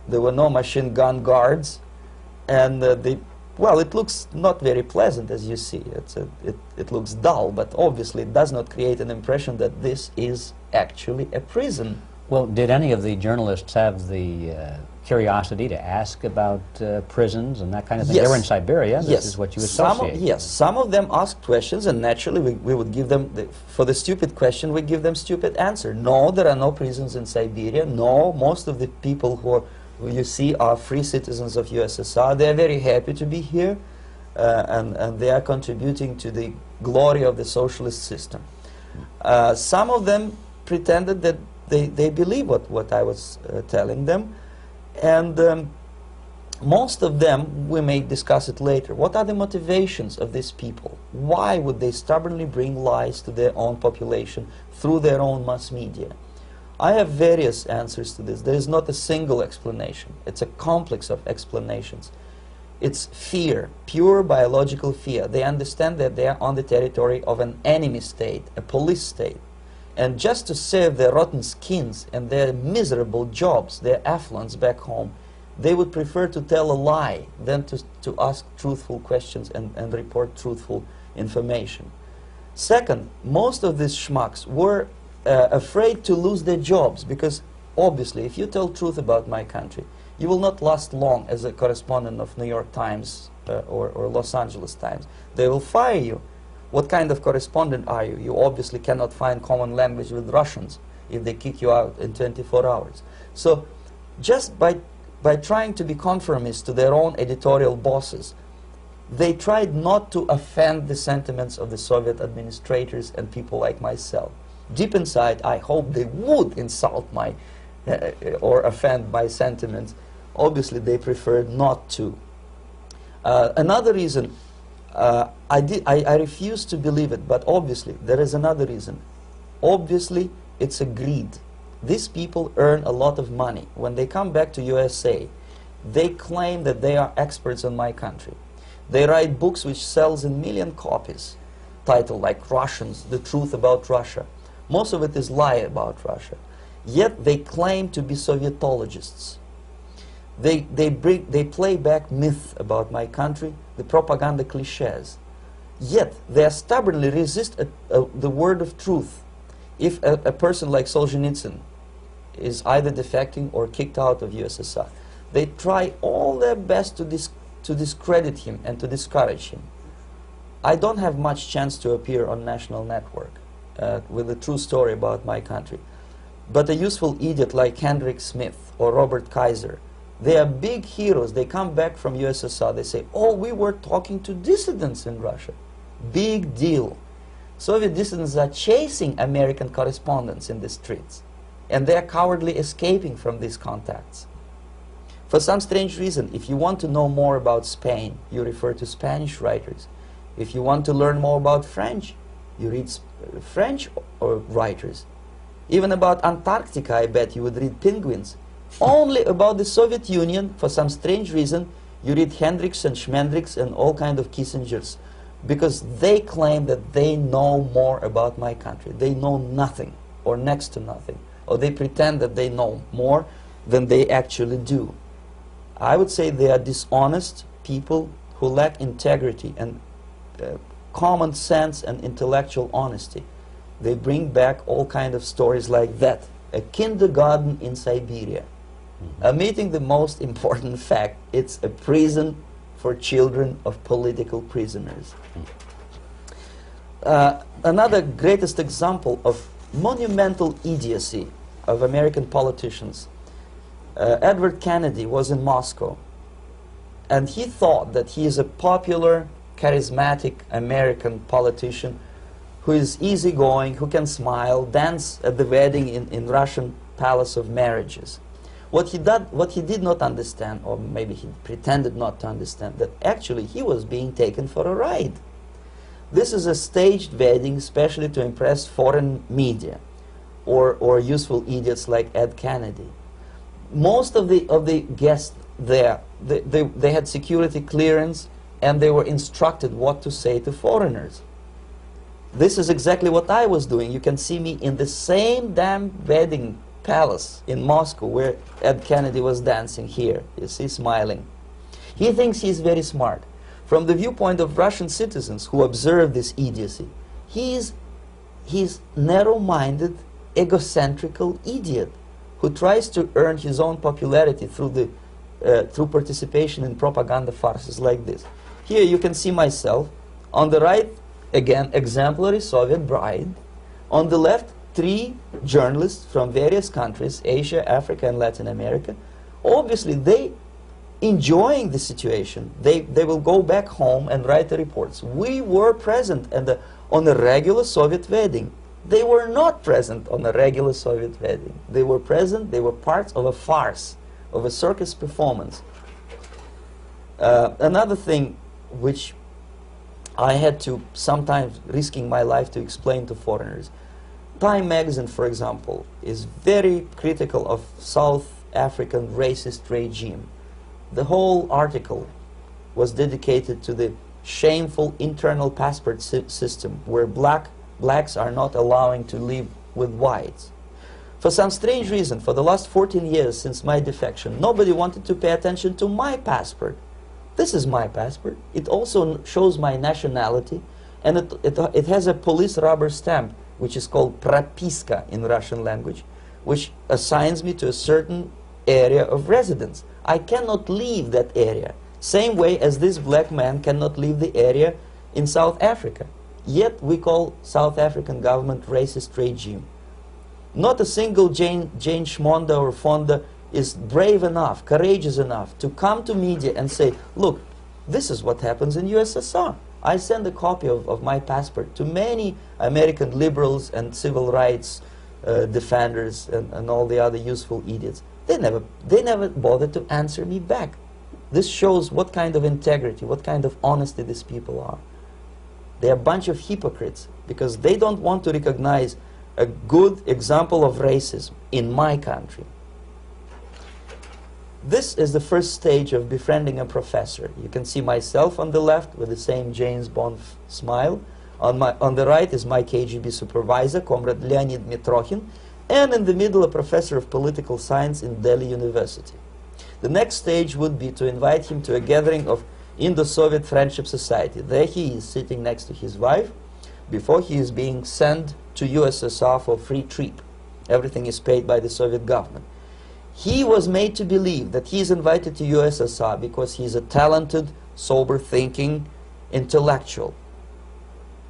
There were no machine gun guards. And well, it looks not very pleasant, as you see. It looks dull, but obviously it does not create an impression that this is actually a prison. Well, did any of the journalists have the curiosity to ask about prisons and that kind of thing? Yes. They were in Siberia. Yes. This is what you associate. Yes, some of them asked questions, and naturally we would give them, for the stupid question, we give them stupid answer. No, there are no prisons in Siberia. No, most of the people who you see are free citizens of USSR. They are very happy to be here, and they are contributing to the glory of the socialist system. Some of them pretended that they believe what I was telling them, and most of them, we may discuss it later, what are the motivations of these people? Why would they stubbornly bring lies to their own population through their own mass media? I have various answers to this. There is not a single explanation. It's a complex of explanations. It's fear, pure biological fear. They understand that they are on the territory of an enemy state, a police state. And just to save their rotten skins and their miserable jobs, their affluence back home, they would prefer to tell a lie than to ask truthful questions and report truthful information. Second, most of these schmucks were afraid to lose their jobs, because obviously if you tell truth about my country, you will not last long as a correspondent of New York Times or Los Angeles Times. They will fire you. What kind of correspondent are you? You obviously cannot find common language with Russians if they kick you out in 24 hours. So just by trying to be conformist to their own editorial bosses, they tried not to offend the sentiments of the Soviet administrators and people like myself. Deep inside, I hope they would insult my or offend my sentiments. Obviously, they preferred not to. Another reason, I refuse to believe it, but obviously, there is another reason. Obviously, it's a greed. These people earn a lot of money. When they come back to USA, they claim that they are experts in my country. They write books which sells in million copies, titled like Russians, The Truth About Russia. Most of it is lie about Russia. Yet they claim to be Sovietologists. They play back myth about my country, the propaganda cliches. Yet they stubbornly resist the word of truth. If a person like Solzhenitsyn is either defecting or kicked out of USSR, they try all their best to discredit him and to discourage him. I don't have much chance to appear on national network with a true story about my country. But a useful idiot like Hendrik Smith or Robert Kaiser, they are big heroes. They come back from USSR. They say, oh, we were talking to dissidents in Russia. Big deal. Soviet dissidents are chasing American correspondents in the streets, and they are cowardly escaping from these contacts. For some strange reason, if you want to know more about Spain, you refer to Spanish writers. If you want to learn more about French, you read French writers. Even about Antarctica, I bet you would read Penguins. Only about the Soviet Union, for some strange reason, you read Hendricks and Schmendricks and all kind of Kissingers, because they claim that they know more about my country. They know nothing, or next to nothing, or they pretend that they know more than they actually do. I would say they are dishonest people who lack integrity and common sense and intellectual honesty. They bring back all kind of stories like that. A kindergarten in Siberia. Omitting the most important fact, it's a prison for children of political prisoners. Another greatest example of monumental idiocy of American politicians. Edward Kennedy was in Moscow, and he thought that he is a popular, charismatic American politician who is easygoing, who can smile, dance at the wedding in Russian Palace of Marriages. What he did not understand, or maybe he pretended not to understand, that actually he was being taken for a ride. This is a staged wedding especially to impress foreign media or useful idiots like Ed Kennedy. Most of the guests there, they had security clearance and they were instructed what to say to foreigners. This is exactly what I was doing. You can see me in the same damn wedding palace in Moscow where Ed Kennedy was dancing here. You see, smiling. He thinks he's very smart. From the viewpoint of Russian citizens who observe this idiocy, he's narrow-minded, egocentrical idiot who tries to earn his own popularity through participation in propaganda farces like this. Here you can see myself. On the right, again, exemplary Soviet bride. On the left, 3 journalists from various countries, Asia, Africa, and Latin America. Obviously, they enjoying the situation. They will go back home and write the reports. We were present on a regular Soviet wedding. They were not present on a regular Soviet wedding. They were present, they were parts of a farce, of a circus performance. Another thing which I had to, sometimes risking my life to explain to foreigners. Time magazine, for example, is very critical of South African racist regime. The whole article was dedicated to the shameful internal passport system where blacks are not allowing to live with whites. For some strange reason, for the last 14 years since my defection, nobody wanted to pay attention to my passport. This is my passport. It also shows my nationality, and it has a police rubber stamp, which is called propiska in Russian language, which assigns me to a certain area of residence. I cannot leave that area, same way as this black man cannot leave the area in South Africa. Yet we call South African government racist regime. Not a single Jane Schmonda or Fonda is brave enough, courageous enough to come to media and say, look, this is what happens in USSR. I send a copy of my passport to many American liberals and civil rights defenders and all the other useful idiots. They never bothered to answer me back. This shows what kind of integrity, what kind of honesty these people are. They're a bunch of hypocrites because they don't want to recognize a good example of racism in my country. This is the first stage of befriending a professor. You can see myself on the left with the same James Bond smile. On the right is my KGB supervisor, Comrade Leonid Mitrokhin, and in the middle a professor of political science in Delhi University. The next stage would be to invite him to a gathering of Indo-Soviet Friendship Society. There he is sitting next to his wife before he is being sent to USSR for free trip. Everything is paid by the Soviet government. He was made to believe that he is invited to USSR because he is a talented, sober-thinking intellectual.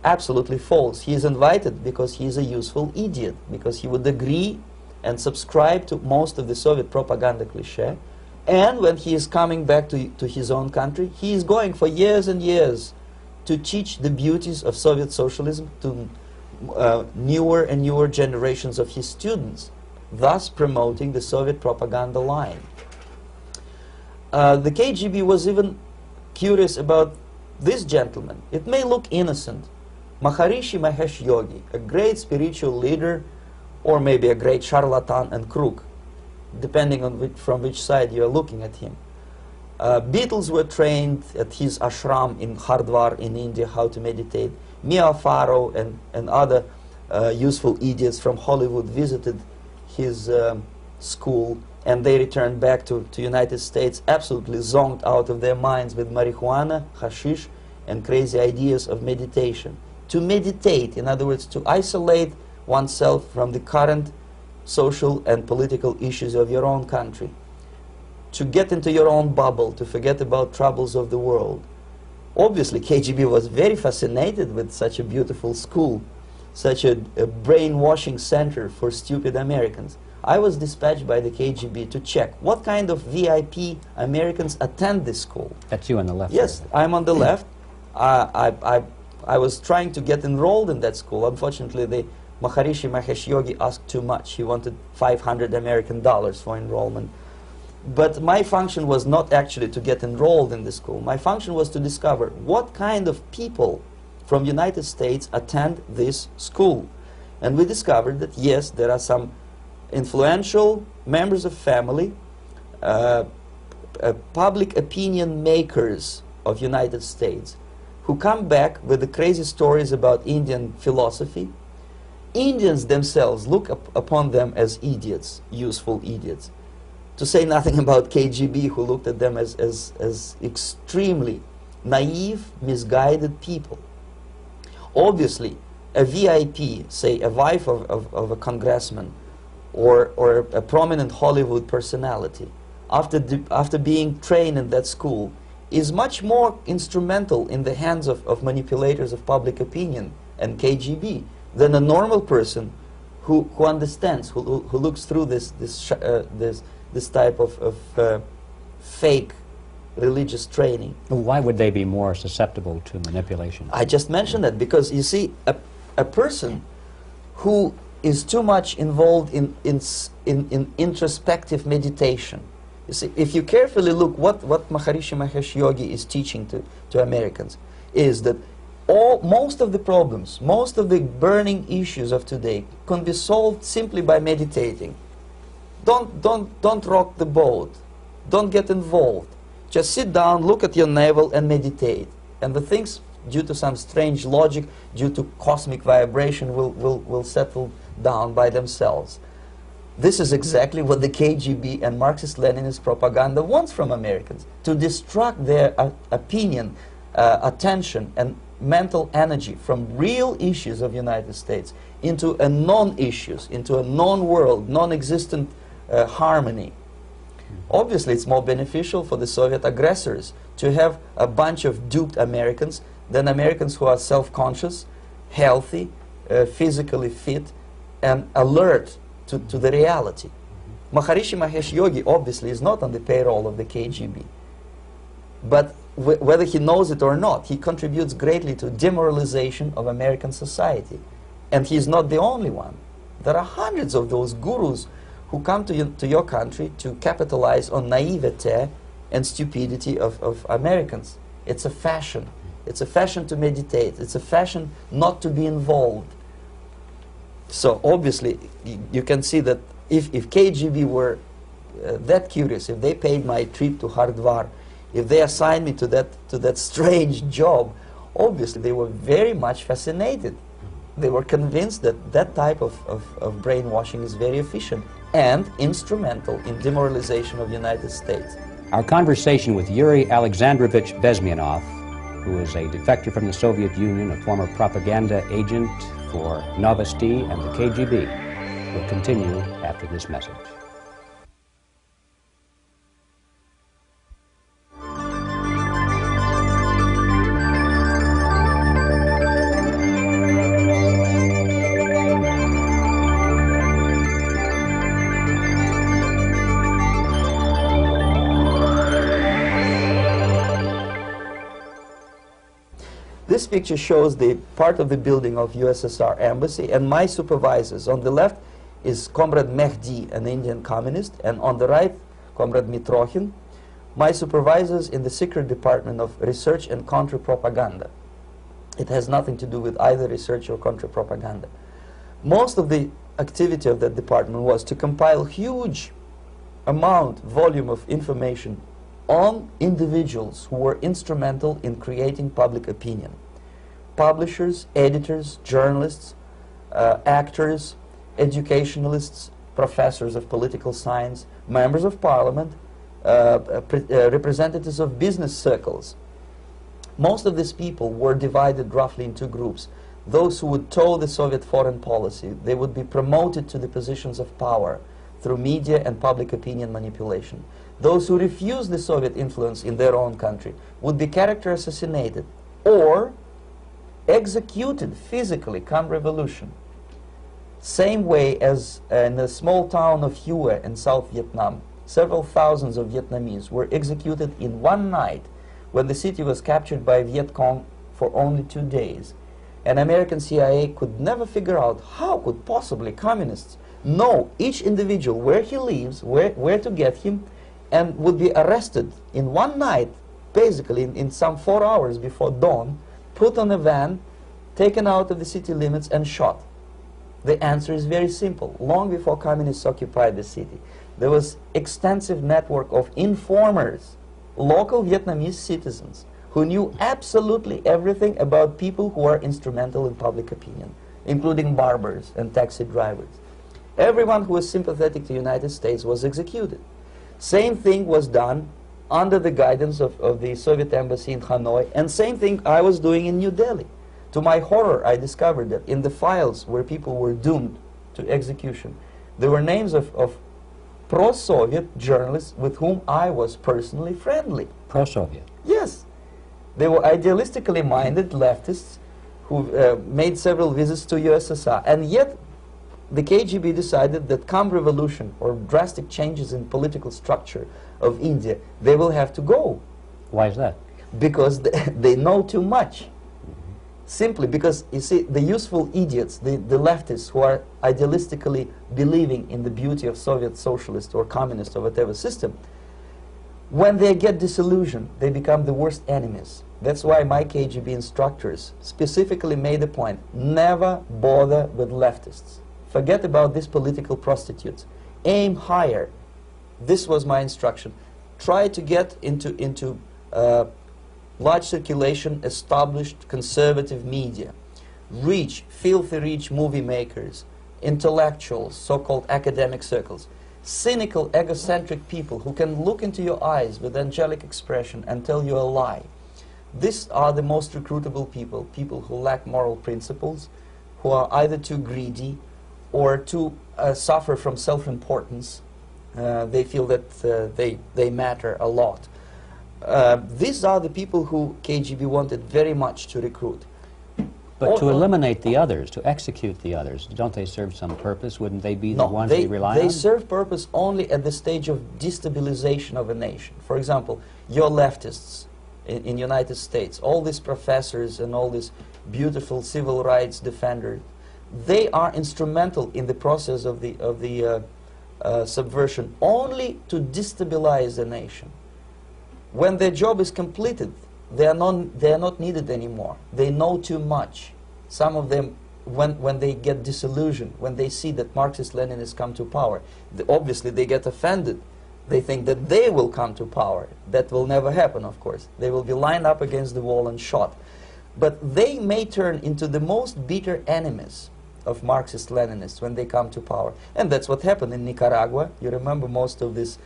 Absolutely false. He is invited because he is a useful idiot, because he would agree and subscribe to most of the Soviet propaganda cliché. And when he is coming back to his own country, he is going for years and years to teach the beauties of Soviet socialism to newer and newer generations of his students, thus promoting the Soviet propaganda line. the KGB was even curious about this gentleman. It may look innocent. Maharishi Mahesh Yogi, a great spiritual leader, or maybe a great charlatan and crook, depending on from which side you are looking at him. Beatles were trained at his ashram in Hardwar in India how to meditate. Mia Farrow and other useful idiots from Hollywood visited his school, and they returned back to United States absolutely zonked out of their minds with marijuana, hashish, and crazy ideas of meditation. To meditate, in other words, to isolate oneself from the current social and political issues of your own country, to get into your own bubble, to forget about troubles of the world. Obviously, KGB was very fascinated with such a beautiful school, such a brainwashing center for stupid Americans. I was dispatched by the KGB to check what kind of VIP Americans attend this school. That's you on the left. Yes, I'm on the left. I was trying to get enrolled in that school. Unfortunately, the Maharishi Mahesh Yogi asked too much. He wanted $500 American for enrollment. But my function was not actually to get enrolled in the school. My function was to discover what kind of people from United States attend this school. And we discovered that, yes, there are some influential members of family, public opinion makers of United States, who come back with the crazy stories about Indian philosophy. Indians themselves look upon them as idiots, useful idiots. To say nothing about KGB, who looked at them as extremely naive, misguided people. Obviously, a VIP, say a wife of a congressman, or a prominent Hollywood personality, after being trained in that school, is much more instrumental in the hands of manipulators of public opinion and KGB than a normal person who understands, who looks through this type of fake religious training. Why would they be more susceptible to manipulation? I just mentioned that because, you see, a person who is too much involved in introspective meditation. You see, if you carefully look what Maharishi Mahesh Yogi is teaching to Americans, is that most of the problems, most of the burning issues of today can be solved simply by meditating. Don't rock the boat. Don't get involved. Just sit down, look at your navel, and meditate. And the things, due to some strange logic, due to cosmic vibration, will settle down by themselves. This is exactly what the KGB and Marxist-Leninist propaganda wants from Americans, to distract their opinion, attention, and mental energy from real issues of the United States into a non-issues, into a non-world, non-existent harmony. Obviously, it's more beneficial for the Soviet aggressors to have a bunch of duped Americans than Americans who are self-conscious, healthy, physically fit, and alert to the reality. Maharishi Mahesh Yogi obviously is not on the payroll of the KGB. But whether he knows it or not, he contributes greatly to demoralization of American society. And he's not the only one. There are hundreds of those gurus who come to your country to capitalize on naivete and stupidity of Americans. It's a fashion. It's a fashion to meditate. It's a fashion not to be involved. So obviously, you can see that if KGB were that curious, if they paid my trip to Hardwar, if they assigned me to that strange job, obviously they were very much fascinated. They were convinced that that type of brainwashing is very efficient and instrumental in demoralization of the United States. Our conversation with Yuri Alexandrovich Bezmenov, who is a defector from the Soviet Union, a former propaganda agent for Novosti and the KGB, will continue after this message. This picture shows the part of the building of USSR embassy, and my supervisors. On the left is Comrade Mehdi, an Indian communist, and on the right, Comrade Mitrokhin, my supervisors in the secret department of research and counter-propaganda. It has nothing to do with either research or counter-propaganda. Most of the activity of that department was to compile huge volume of information on individuals who were instrumental in creating public opinion. Publishers, editors, journalists, actors, educationalists, professors of political science, members of parliament, representatives of business circles. Most of these people were divided roughly in two groups. Those who would toe the Soviet foreign policy, they would be promoted to the positions of power through media and public opinion manipulation. Those who refused the Soviet influence in their own country would be character assassinated or executed physically come revolution. Same way as in the small town of Hue in South Vietnam, several thousands of Vietnamese were executed in one night when the city was captured by Viet Cong for only 2 days. And American CIA could never figure out how could possibly communists know each individual, where he lives, where to get him, and would be arrested in one night, basically in some 4 hours before dawn, put on a van, taken out of the city limits and shot. The answer is very simple. Long before communists occupied the city, there was extensive network of informers, local Vietnamese citizens, who knew absolutely everything about people who are instrumental in public opinion, including barbers and taxi drivers. Everyone who was sympathetic to the United States was executed. Same thing was done under the guidance of the Soviet embassy in Hanoi, and same thing I was doing in New Delhi. To my horror, I discovered that in the files where people were doomed to execution, there were names of pro-Soviet journalists with whom I was personally friendly. Pro-Soviet? Yes. They were idealistically minded leftists who made several visits to USSR, and yet the KGB decided that come revolution or drastic changes in political structure of India, they will have to go. Why is that? Because they know too much. Simply because, you see, the useful idiots, the leftists who are idealistically believing in the beauty of Soviet socialist or communist or whatever system, when they get disillusioned, they become the worst enemies. That's why my KGB instructors specifically made a point, never bother with leftists. Forget about these political prostitutes. Aim higher. This was my instruction. Try to get into large circulation, established conservative media. Rich, filthy rich movie makers, intellectuals, so-called academic circles. Cynical, egocentric people who can look into your eyes with angelic expression and tell you a lie. These are the most recruitable people, people who lack moral principles, who are either too greedy or too suffer from self-importance. They feel that they matter a lot. These are the people who KGB wanted very much to recruit. But to eliminate the others, to execute the others, don't they serve some purpose? Wouldn't they be the ones they rely on? They serve purpose only at the stage of destabilization of a nation. For example, your leftists in United States, all these professors and all these beautiful civil rights defenders, they are instrumental in the process of the subversion only to destabilize the nation. When their job is completed, they are not needed anymore. They know too much. Some of them, when they get disillusioned, when they see that Marxist-Leninists come to power, obviously they get offended. They think that they will come to power. That will never happen, of course. They will be lined up against the wall and shot. But they may turn into the most bitter enemies of Marxist-Leninists when they come to power. And that's what happened in Nicaragua. You remember most of these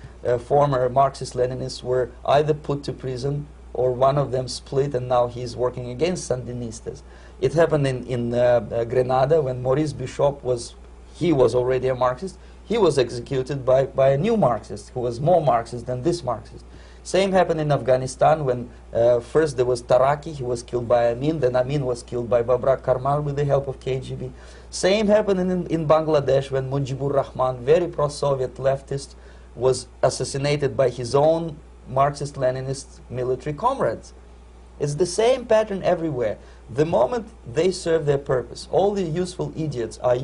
former Marxist-Leninists were either put to prison or one of them split, and now he's working against Sandinistas. It happened in Grenada when Maurice Bishop was already a Marxist. He was executed by a new Marxist who was more Marxist than this Marxist. Same happened in Afghanistan when first there was Taraki, he was killed by Amin, then Amin was killed by Babrak Karmal with the help of KGB. Same happened in Bangladesh when Mujibur Rahman, very pro-Soviet leftist, was assassinated by his own Marxist-Leninist military comrades. It's the same pattern everywhere. The moment they serve their purpose, all the useful idiots are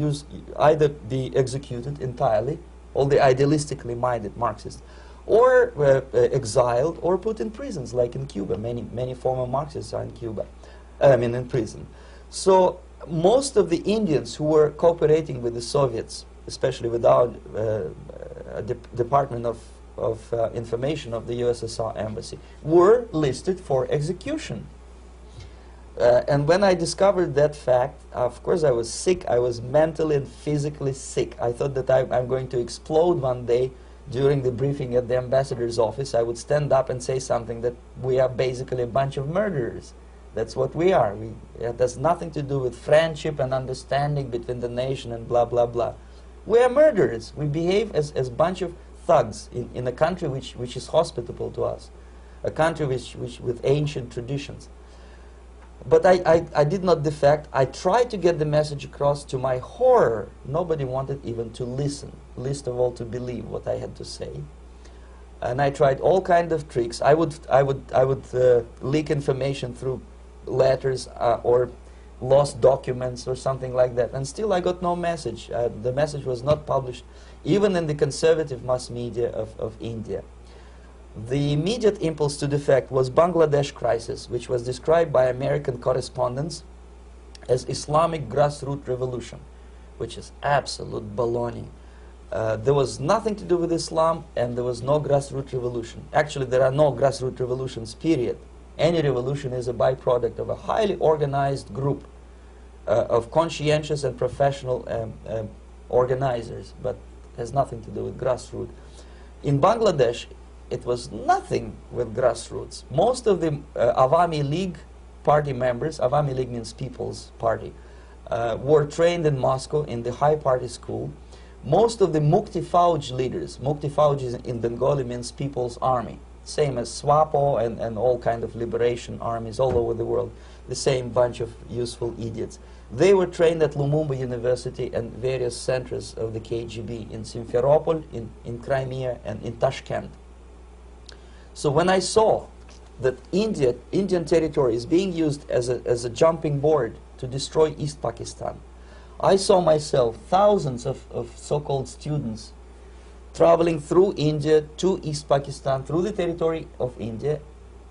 either be executed entirely, all the idealistically minded Marxists, or exiled, or put in prisons, like in Cuba. Many former Marxists are in Cuba, in prison. So most of the Indians who were cooperating with the Soviets, especially with our Department of Information of the USSR Embassy, were listed for execution. And when I discovered that fact, of course I was sick. I was mentally and physically sick. I thought that I'm going to explode one day during the briefing at the ambassador's office. I would stand up and say something that we are basically a bunch of murderers. That's what we are. It has nothing to do with friendship and understanding between the nation and blah, blah, blah. We are murderers. We behave as a bunch of thugs in a country which is hospitable to us, a country which with ancient traditions. But I did not defect. I tried to get the message across. To my horror, nobody wanted even to listen, least of all to believe what I had to say. And I tried all kinds of tricks. I would leak information through letters or lost documents or something like that. And still I got no message. The message was not published, even in the conservative mass media of India. The immediate impulse to defect was Bangladesh crisis, which was described by American correspondents as Islamic grassroots revolution, which is absolute baloney. There was nothing to do with Islam, and there was no grassroots revolution. Actually, there are no grassroots revolutions, period. Any revolution is a byproduct of a highly organized group of conscientious and professional organizers, but has nothing to do with grassroots. In Bangladesh, it was nothing with grassroots. Most of the Awami League party members, Awami League means People's Party, were trained in Moscow in the High Party School. Most of the Mukti Fauj leaders, Mukti Fauj in Bengali means People's Army, same as SWAPO and all kind of liberation armies all over the world, the same bunch of useful idiots. They were trained at Lumumba University and various centers of the KGB in Simferopol, in Crimea, and in Tashkent. So when I saw that Indian territory is being used as a jumping board to destroy East Pakistan, I saw myself thousands of so-called students traveling through India to East Pakistan, through the territory of India,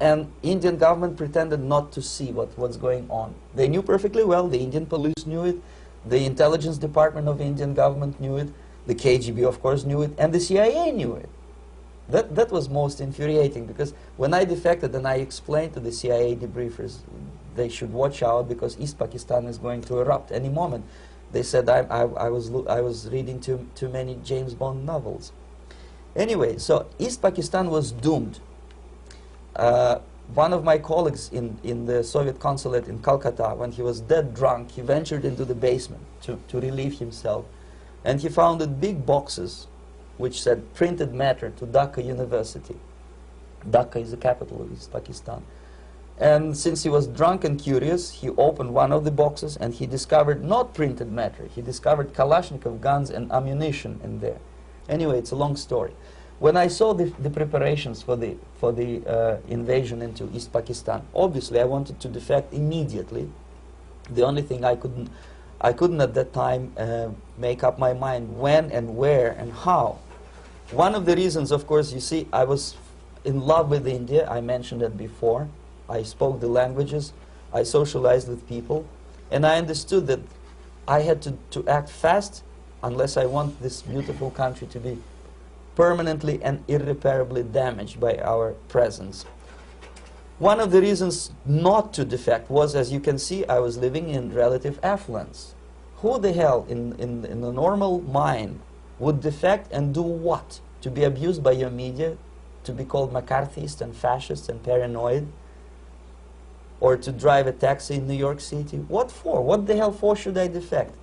and Indian government pretended not to see what's going on. They knew perfectly well, the Indian police knew it, the intelligence department of the Indian government knew it, the KGB of course knew it, and the CIA knew it. That was most infuriating, because when I defected and I explained to the CIA debriefers they should watch out because East Pakistan is going to erupt any moment, they said I was reading too many James Bond novels. Anyway, so East Pakistan was doomed. One of my colleagues in the Soviet consulate in Calcutta, when he was dead drunk, he ventured into the basement to relieve himself, and he found big boxes which said printed matter to Dhaka University. Dhaka is the capital of East Pakistan. And since he was drunk and curious, he opened one of the boxes and he discovered not printed matter. He discovered Kalashnikov guns and ammunition in there. Anyway, it's a long story. When I saw the preparations for the invasion into East Pakistan, obviously I wanted to defect immediately. The only thing I couldn't at that time make up my mind when and where and how. One of the reasons, of course, you see, I was in love with India. I mentioned it before. I spoke the languages. I socialized with people. And I understood that I had to act fast unless I want this beautiful country to be permanently and irreparably damaged by our presence. One of the reasons not to defect was, as you can see, I was living in relative affluence. Who the hell in a normal mind would defect and do what? To be abused by your media, to be called McCarthyist and fascist and paranoid, or to drive a taxi in New York City? What for? What the hell for should I defect?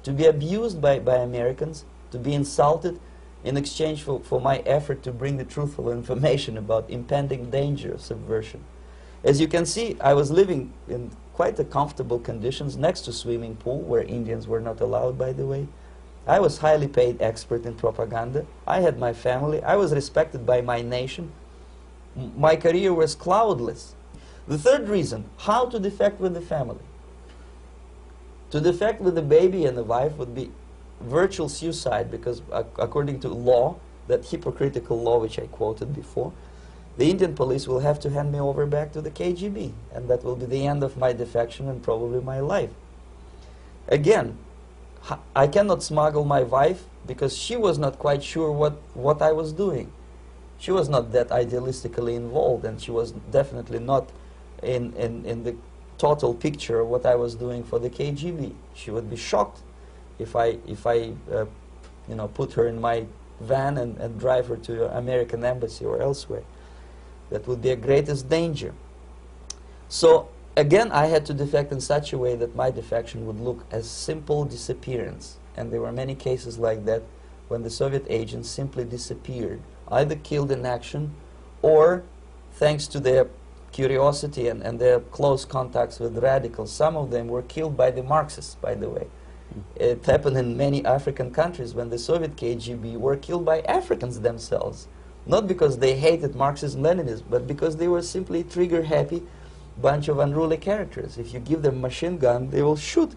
To be abused by Americans, to be insulted in exchange for my effort to bring the truthful information about impending danger of subversion. As you can see, I was living in quite a comfortable conditions next to swimming pool, where Indians were not allowed, by the way. I was highly paid expert in propaganda. I had my family. I was respected by my nation. My career was cloudless. The third reason, how to defect with the family. To defect with the baby and the wife would be virtual suicide, because according to law, that hypocritical law which I quoted before, the Indian police will have to hand me over back to the KGB, and that will be the end of my defection and probably my life. Again, I cannot smuggle my wife because she was not quite sure what I was doing. She was not that idealistically involved, and she was definitely not in the total picture of what I was doing for the KGB. She would be shocked if I you know, put her in my van and drive her to the American embassy or elsewhere. That would be a greatest danger. So again, I had to defect in such a way that my defection would look as simple disappearance. And there were many cases like that when the Soviet agents simply disappeared, either killed in action or, thanks to their curiosity and their close contacts with radicals, some of them were killed by the Marxists, by the way. It happened in many African countries when the Soviet KGB were killed by Africans themselves. Not because they hated Marxism-Leninism, but because they were simply trigger-happy bunch of unruly characters. If you give them a machine gun, they will shoot.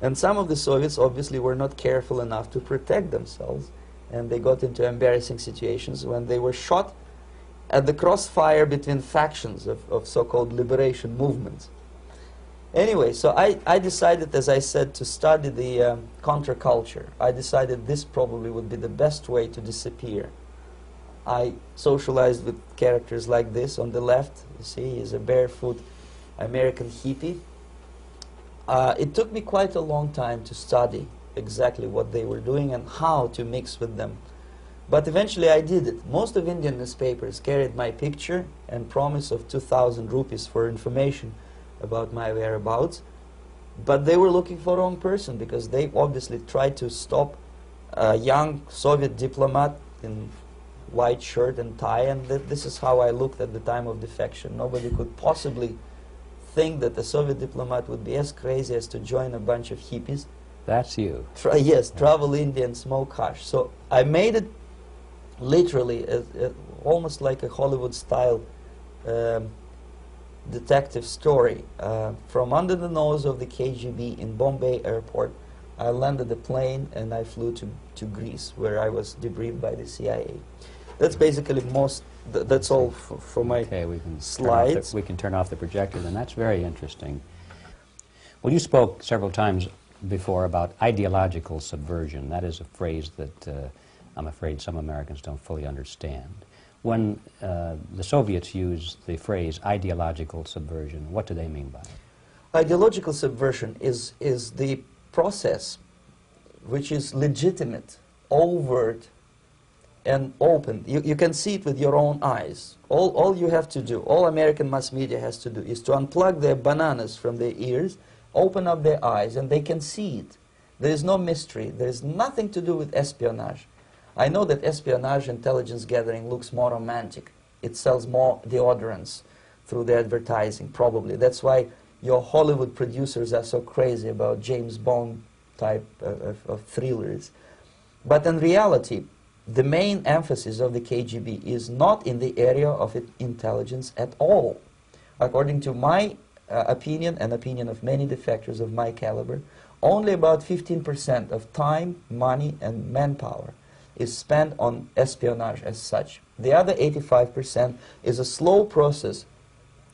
And some of the Soviets obviously were not careful enough to protect themselves, and they got into embarrassing situations when they were shot at the crossfire between factions of so-called liberation movements. Anyway, so I decided, as I said, to study the counterculture. I decided this probably would be the best way to disappear. I socialized with characters like this. On the left, you see, is a barefoot American hippie. It took me quite a long time to study exactly what they were doing and how to mix with them. But eventually I did it. Most of Indian newspapers carried my picture and promise of 2,000 rupees for information about my whereabouts. But they were looking for the wrong person, because they obviously tried to stop a young Soviet diplomat in white shirt and tie, and this is how I looked at the time of defection. Nobody could possibly think that a Soviet diplomat would be as crazy as to join a bunch of hippies. That's you. Yes, travel India and smoke hash. So I made it literally almost like a Hollywood-style detective story. From under the nose of the KGB in Bombay airport, I landed the plane and I flew to Greece, where I was debriefed by the CIA. That's basically that's all for my slides. We can turn off the projector, and that's very interesting. Well, you spoke several times before about ideological subversion. That is a phrase that I'm afraid some Americans don't fully understand. When the Soviets use the phrase ideological subversion, what do they mean by it? Ideological subversion is the process which is legitimate, overt, and open. You can see it with your own eyes. All you have to do, all American mass media has to do, is to unplug their bananas from their ears, open up their eyes, and they can see it. There is no mystery. There is nothing to do with espionage. I know that espionage, intelligence gathering, looks more romantic. It sells more deodorants through the advertising, probably. That's why your Hollywood producers are so crazy about James Bond type of thrillers. But in reality, the main emphasis of the KGB is not in the area of intelligence at all. According to my opinion and opinion of many defectors of my caliber, only about 15% of time, money, and manpower is spent on espionage as such. The other 85% is a slow process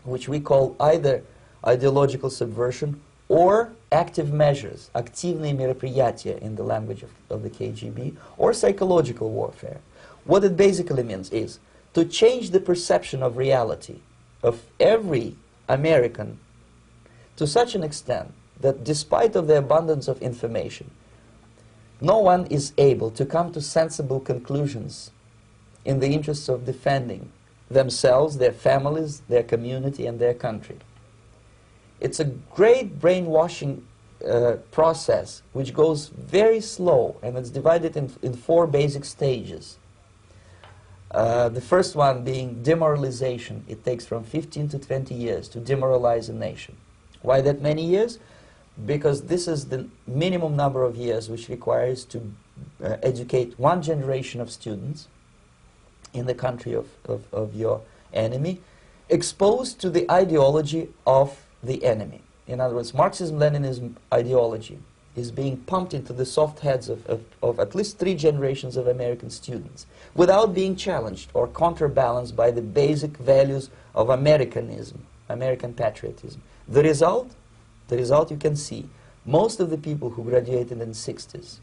which we call either ideological subversion or active measures, активные мероприятия in the language of the KGB, or psychological warfare. What it basically means is to change the perception of reality of every American to such an extent that despite of the abundance of information, no one is able to come to sensible conclusions in the interests of defending themselves, their families, their community, and their country. It's a great brainwashing process which goes very slow, and it's divided in 4 basic stages. The first one being demoralization. It takes from 15 to 20 years to demoralize a nation. Why that many years? Because this is the minimum number of years which requires to educate one generation of students in the country of your enemy, exposed to the ideology of the enemy. In other words, Marxism-Leninism ideology is being pumped into the soft heads of at least 3 generations of American students without being challenged or counterbalanced by the basic values of Americanism, American patriotism. The result you can see. Most of the people who graduated in the 60s,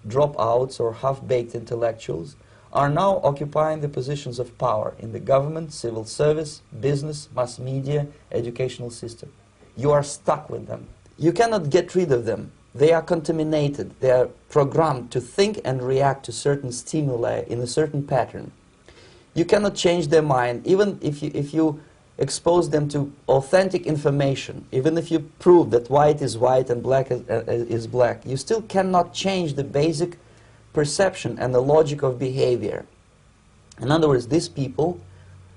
dropouts or half-baked intellectuals, are now occupying the positions of power in the government, civil service, business, mass media, educational system. You are stuck with them. You cannot get rid of them. They are contaminated. They are programmed to think and react to certain stimuli in a certain pattern. You cannot change their mind, even if you expose them to authentic information, even if you prove that white is white and black is black. You still cannot change the basic perception and the logic of behavior. In other words, these people,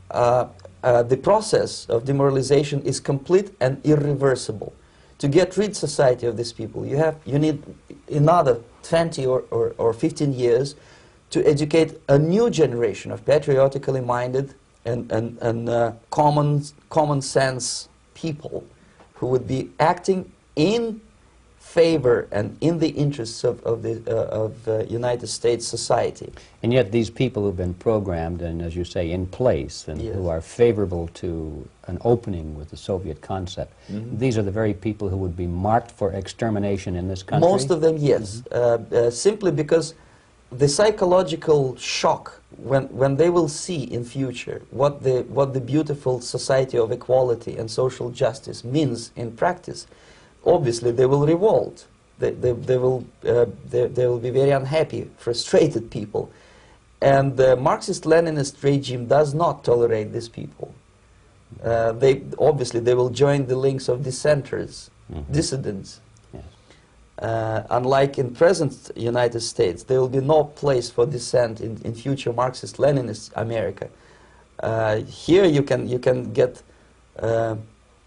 the process of demoralization is complete and irreversible. To get rid society of these people, you need another 20 or 15 years to educate a new generation of patriotically minded and common sense people who would be acting in favor and in the interests of United States society. And yet these people who've been programmed and, as you say, in place and Yes. who are favorable to an opening with the Soviet concept, these are the very people who would be marked for extermination in this country? Most of them, yes. Simply because the psychological shock when they will see in future what the beautiful society of equality and social justice means in practice, obviously they will revolt. They will be very unhappy, frustrated people. And the Marxist-Leninist regime does not tolerate these people. Obviously they will join the links of dissenters, dissidents. Yes. Unlike in present United States, there will be no place for dissent in future Marxist-Leninist America. Here you can get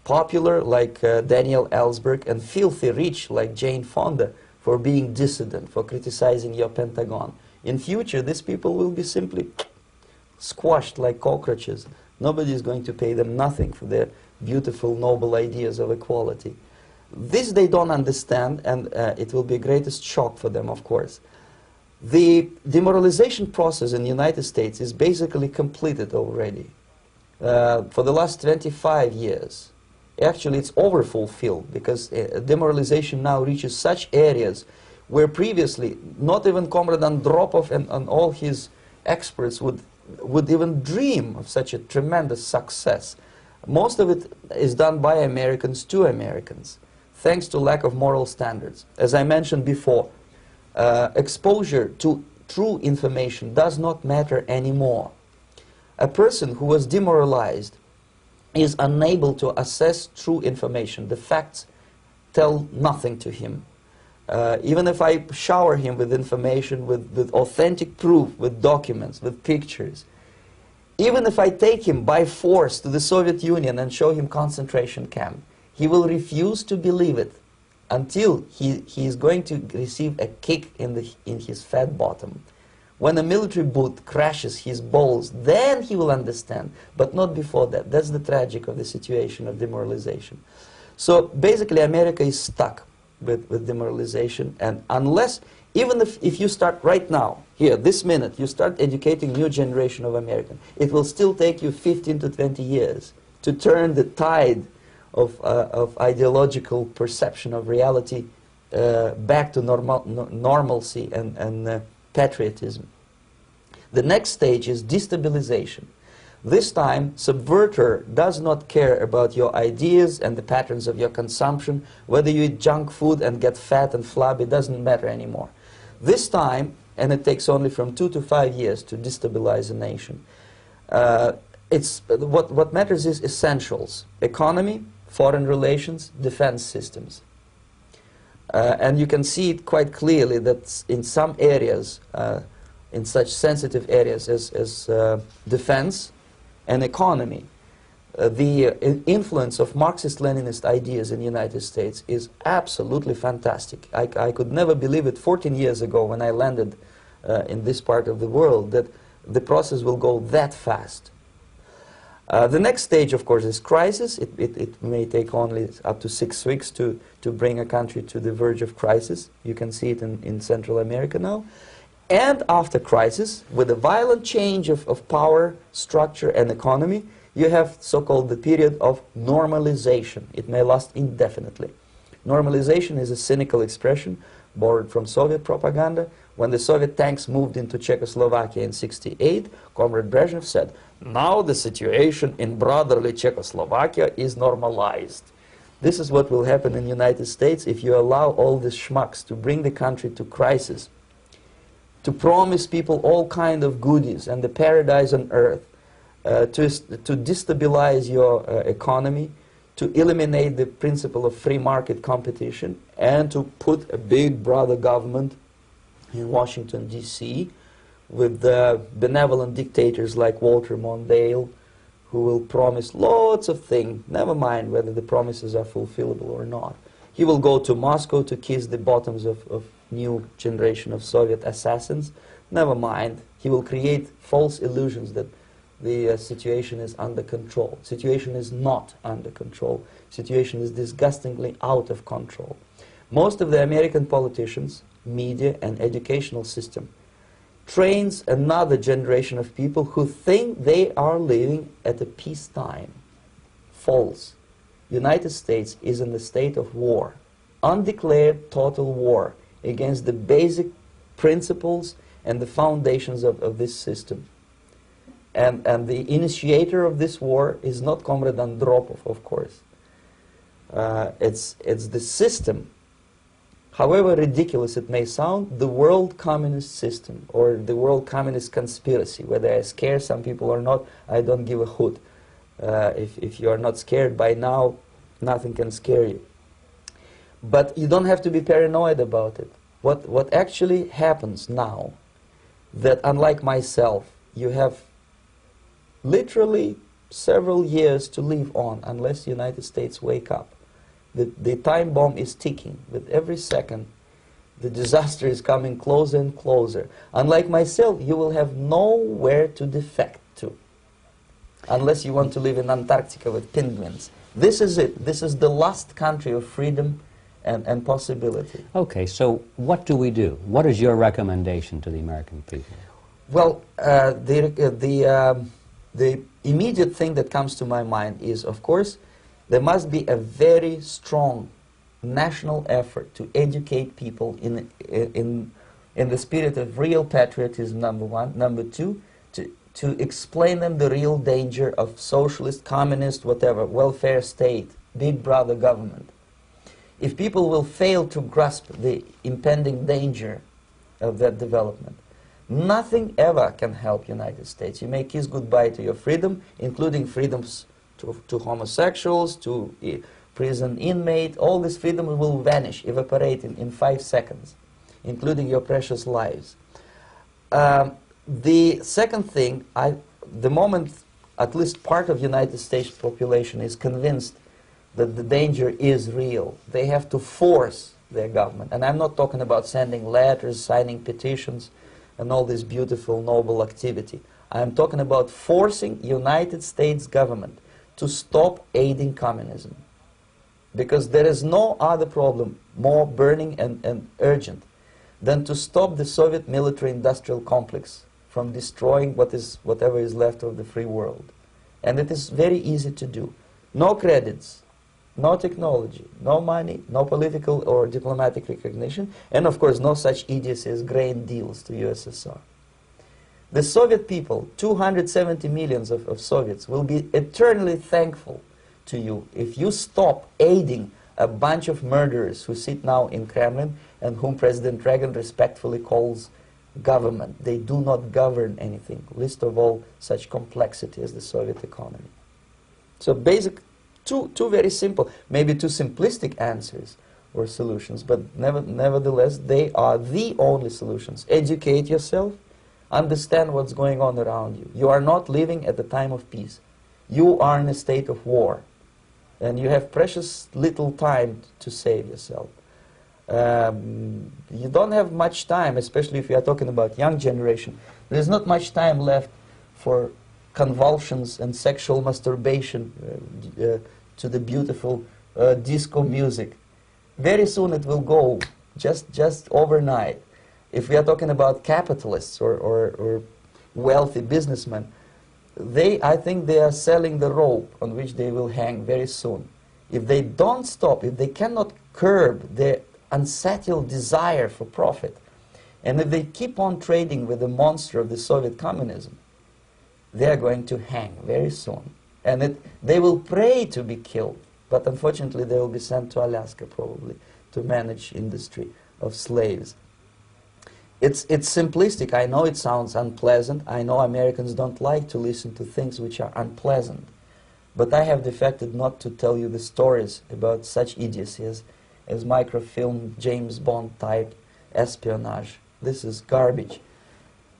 popular like Daniel Ellsberg and filthy rich like Jane Fonda for being dissident, for criticizing your Pentagon. In future, these people will be simply squashed like cockroaches. Nobody is going to pay them nothing for their beautiful, noble ideas of equality. This they don't understand, and it will be a greatest shock for them, of course. The demoralization process in the United States is basically completed already. For the last 25 years. Actually, it's overfulfilled because demoralization now reaches such areas where previously not even Comrade Andropov and all his experts would even dream of such a tremendous success. Most of it is done by Americans to Americans, thanks to lack of moral standards. As I mentioned before, exposure to true information does not matter anymore. A person who was demoralized is unable to assess true information. The facts tell nothing to him. Even if I shower him with information, with authentic proof, with documents, with pictures, even if I take him by force to the Soviet Union and show him concentration camp, he will refuse to believe it until he is going to receive a kick in his fat bottom. When a military boot crashes his balls, then he will understand, but not before that. That's the tragic of the situation of demoralization. So basically America is stuck with demoralization, and unless, even if you start right now, here, this minute, you start educating new generation of Americans, it will still take you 15 to 20 years to turn the tide of ideological perception of reality back to normalcy and patriotism. The next stage is destabilization. This time, subverter does not care about your ideas and the patterns of your consumption. Whether you eat junk food and get fat and flabby, doesn't matter anymore. This time, and it takes only from 2 to 5 years to destabilize a nation, what matters is essentials: economy, foreign relations, defense systems. And you can see it quite clearly that in some areas, in such sensitive areas as defense and economy, the influence of Marxist-Leninist ideas in the United States is absolutely fantastic. I could never believe it 14 years ago when I landed in this part of the world that the process will go that fast. The next stage, of course, is crisis. It may take only up to 6 weeks to bring a country to the verge of crisis. You can see it in Central America now. And after crisis, with a violent change of power, structure, and economy, you have so-called the period of normalization. It may last indefinitely. Normalization is a cynical expression borrowed from Soviet propaganda. When the Soviet tanks moved into Czechoslovakia in '68, Comrade Brezhnev said, "Now the situation in brotherly Czechoslovakia is normalized." This is what will happen in the United States if you allow all these schmucks to bring the country to crisis, to promise people all kind of goodies and the paradise on earth, to destabilize your economy, to eliminate the principle of free market competition, and to put a big brother government in Washington, D.C., with benevolent dictators like Walter Mondale, who will promise lots of things, never mind whether the promises are fulfillable or not. He will go to Moscow to kiss the bottoms of new generation of Soviet assassins, never mind. He will create false illusions that the situation is under control. Situation is not under control. Situation is disgustingly out of control. Most of the American politicians, media, and educational system trains another generation of people who think they are living at a peacetime. False. United States is in a state of war, undeclared total war against the basic principles and the foundations of this system. And the initiator of this war is not Comrade Andropov, of course. It's the system. However ridiculous it may sound, the world communist system or the world communist conspiracy, whether I scare some people or not, I don't give a hoot. If you are not scared by now, nothing can scare you. But you don't have to be paranoid about it. What actually happens now, that unlike myself, you have literally several years to live on unless the United States wake up. The time bomb is ticking. With every second, the disaster is coming closer and closer. Unlike myself, you will have nowhere to defect to, unless you want to live in Antarctica with penguins. This is it. This is the last country of freedom and possibility. Okay, so what do we do? What is your recommendation to the American people? Well, the immediate thing that comes to my mind is, of course, there must be a very strong national effort to educate people in the spirit of real patriotism, number one. Number two, to explain them the real danger of socialist, communist, whatever, welfare state, big brother government. If people will fail to grasp the impending danger of that development, nothing ever can help United States. You may kiss goodbye to your freedom, including freedoms to homosexuals, to prison inmate. All this freedom will vanish, evaporate in 5 seconds, including your precious lives. The second thing, the moment at least part of United States population is convinced that the danger is real, they have to force their government. And I'm not talking about sending letters, signing petitions, and all this beautiful, noble activity. I'm talking about forcing United States government to stop aiding communism. Because there is no other problem more burning and urgent than to stop the Soviet military-industrial complex from destroying whatever is left of the free world. And it is very easy to do. No credits, no technology, no money, no political or diplomatic recognition, and of course no such idiocy as grain deals to USSR. The Soviet people, 270 millions of Soviets, will be eternally thankful to you if you stop aiding a bunch of murderers who sit now in Kremlin and whom President Reagan respectfully calls government. They do not govern anything, least of all such complexity as the Soviet economy. So basic, two very simple, maybe too simplistic answers or solutions, but nevertheless they are the only solutions. Educate yourself, understand what's going on around you. You are not living at the time of peace. You are in a state of war, and you have precious little time to save yourself. You don't have much time, especially if you are talking about young generation. There's not much time left for convulsions and sexual masturbation to the beautiful disco music. Very soon it will go, just overnight. If we are talking about capitalists or wealthy businessmen, I think they are selling the rope on which they will hang very soon. If they don't stop, if they cannot curb their unsettled desire for profit, and if they keep on trading with the monster of the Soviet communism, they are going to hang very soon. And they will pray to be killed, but unfortunately they will be sent to Alaska probably to manage industry of slaves. It's simplistic. I know it sounds unpleasant. I know Americans don't like to listen to things which are unpleasant. But I have defected not to tell you the stories about such idiocy as microfilm, James Bond type espionage. This is garbage.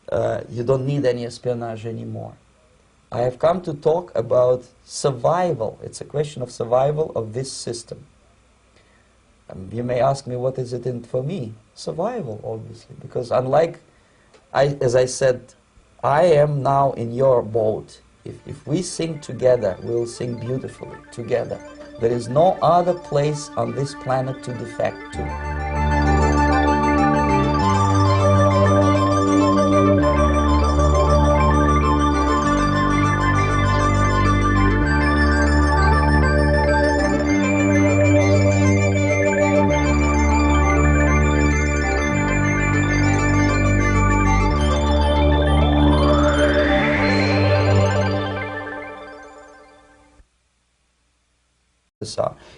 You don't need any espionage anymore. I have come to talk about survival. It's a question of survival of this system. You may ask me, what is it in for me? Survival, obviously, because unlike, as I said, I am now in your boat. If we sing together, we'll sing beautifully together. There is no other place on this planet to defect to.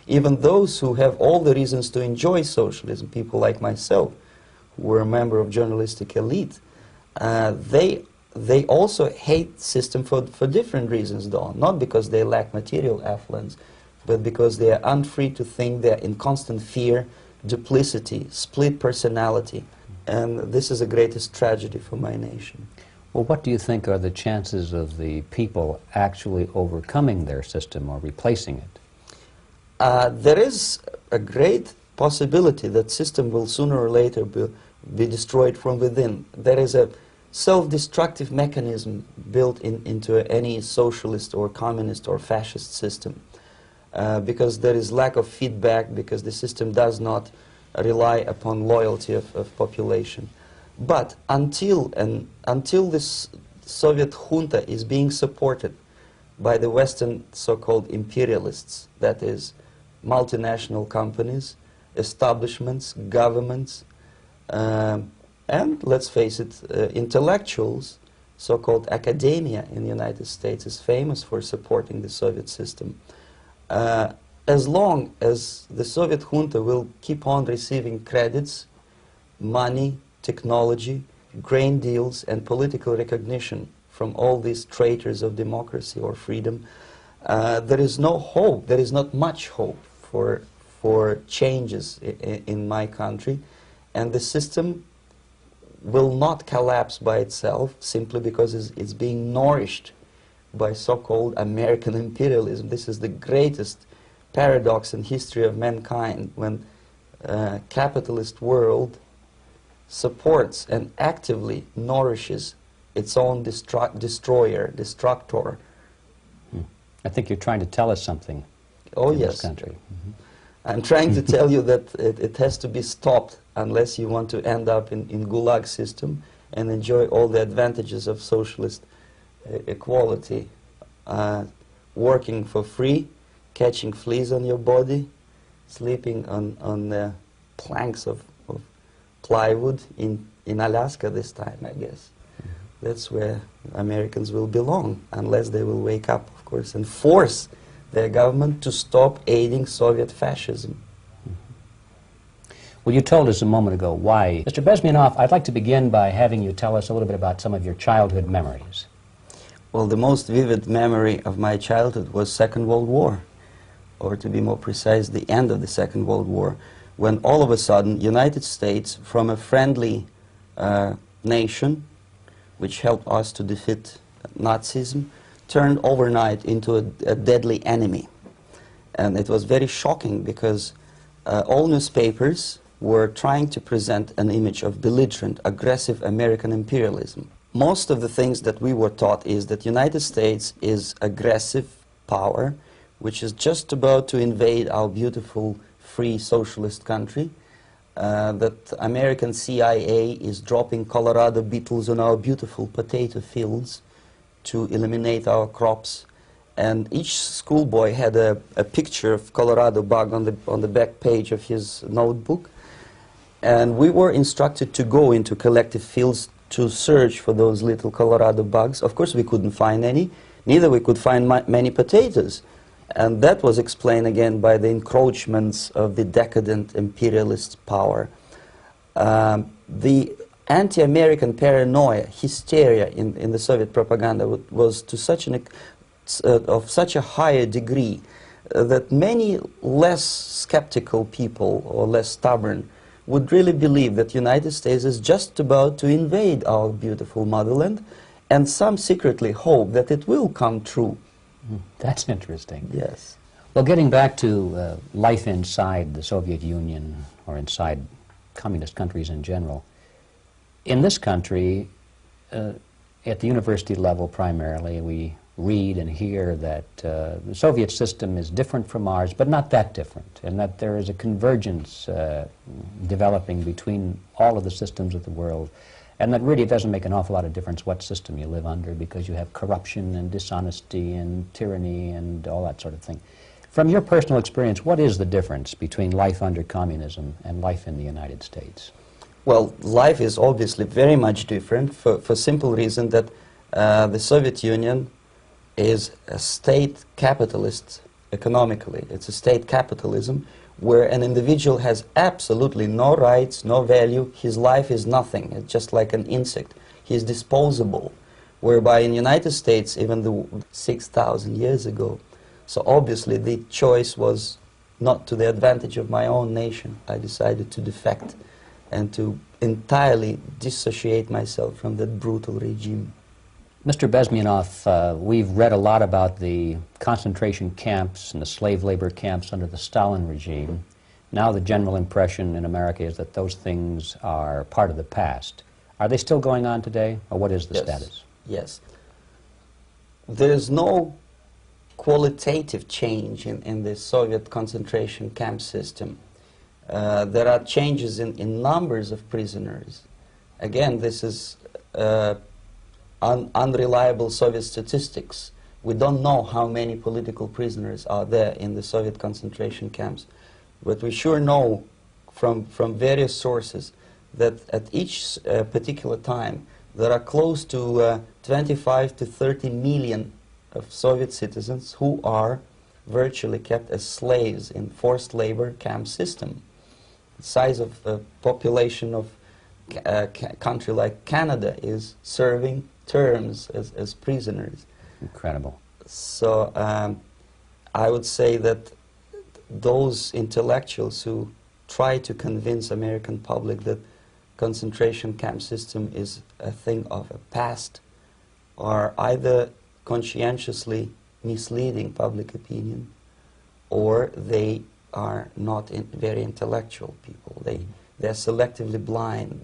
Even those who have all the reasons to enjoy socialism, people like myself, who were a member of journalistic elite, they also hate system for different reasons, though. Not because they lack material affluence, but because they are unfree to think, they're in constant fear, duplicity, split personality. And this is the greatest tragedy for my nation. Well, what do you think are the chances of the people actually overcoming their system or replacing it? There is a great possibility that system will sooner or later be destroyed from within. There is a self-destructive mechanism built into any socialist or communist or fascist system because there is lack of feedback, because the system does not rely upon loyalty of population. But until this Soviet junta is being supported by the Western so-called imperialists, that is, multinational companies, establishments, governments, and let's face it, intellectuals, so-called academia in the United States is famous for supporting the Soviet system. As long as the Soviet junta will keep on receiving credits, money, technology, grain deals, and political recognition from all these traitors of democracy or freedom, there is no hope, there is not much hope for changes in my country, and the system will not collapse by itself simply because it's being nourished by so-called American imperialism. This is the greatest paradox in history of mankind, when capitalist world supports and actively nourishes its own destroyer, destructor. I think you're trying to tell us something. Oh, in yes. This country. Mm-hmm. I'm trying to tell you that it has to be stopped unless you want to end up in Gulag system and enjoy all the advantages of socialist equality. Working for free, catching fleas on your body, sleeping on the planks of plywood in Alaska this time, I guess. That's where Americans will belong, unless they will wake up, of course, and force their government to stop aiding Soviet fascism. Well, you told us a moment ago why. Mr. Bezmenov, I'd like to begin by having you tell us a little bit about some of your childhood memories. Well, the most vivid memory of my childhood was Second World War, or to be more precise, the end of the Second World War, when all of a sudden United States, from a friendly nation, which helped us to defeat Nazism, turned overnight into a deadly enemy. And it was very shocking because all newspapers were trying to present an image of belligerent, aggressive American imperialism. most of the things that we were taught is that United States is aggressive power, which is just about to invade our beautiful, free, socialist country, that American CIA is dropping Colorado beetles on our beautiful potato fields to eliminate our crops, and each schoolboy had a picture of Colorado bug on the back page of his notebook, and we were instructed to go into collective fields to search for those little Colorado bugs. Of course we couldn't find any, neither we could find many potatoes. And that was explained again by the encroachments of the decadent imperialist power. The anti-American paranoia, hysteria in the Soviet propaganda was to such of such a higher degree that many less skeptical people or less stubborn would really believe that United States is just about to invade our beautiful motherland, and some secretly hope that it will come true. That's interesting. Yes. Well, getting back to life inside the Soviet Union or inside communist countries in general, in this country, at the university level primarily, we read and hear that the Soviet system is different from ours, but not that different, and that there is a convergence developing between all of the systems of the world, and that really it doesn't make an awful lot of difference what system you live under, because you have corruption and dishonesty and tyranny and all that sort of thing. From your personal experience, what is the difference between life under communism and life in the United States? Well, life is obviously very much different for simple reason that the Soviet Union is a state capitalist economically. It's a state capitalism where an individual has absolutely no rights, no value. His life is nothing. It's just like an insect. He is disposable. Whereby in the United States, even 6,000 years ago, so obviously the choice was not to the advantage of my own nation. I decided to defect and to entirely dissociate myself from that brutal regime. Mr. Bezmenov, we've read a lot about the concentration camps and the slave labor camps under the Stalin regime. Now the general impression in America is that those things are part of the past. Are they still going on today, or what is the status? Yes. There's no qualitative change in the Soviet concentration camp system. There are changes in numbers of prisoners. Again, this is unreliable Soviet statistics. We don't know how many political prisoners are there in the Soviet concentration camps, but we sure know from various sources that at each particular time there are close to 25 to 30 million of Soviet citizens who are virtually kept as slaves in forced labor camp system. The size of the population of a country like Canada is serving terms as prisoners. Incredible. So I would say that those intellectuals who try to convince American public that concentration camp system is a thing of a past are either conscientiously misleading public opinion, or they are not very intellectual people. They're selectively blind.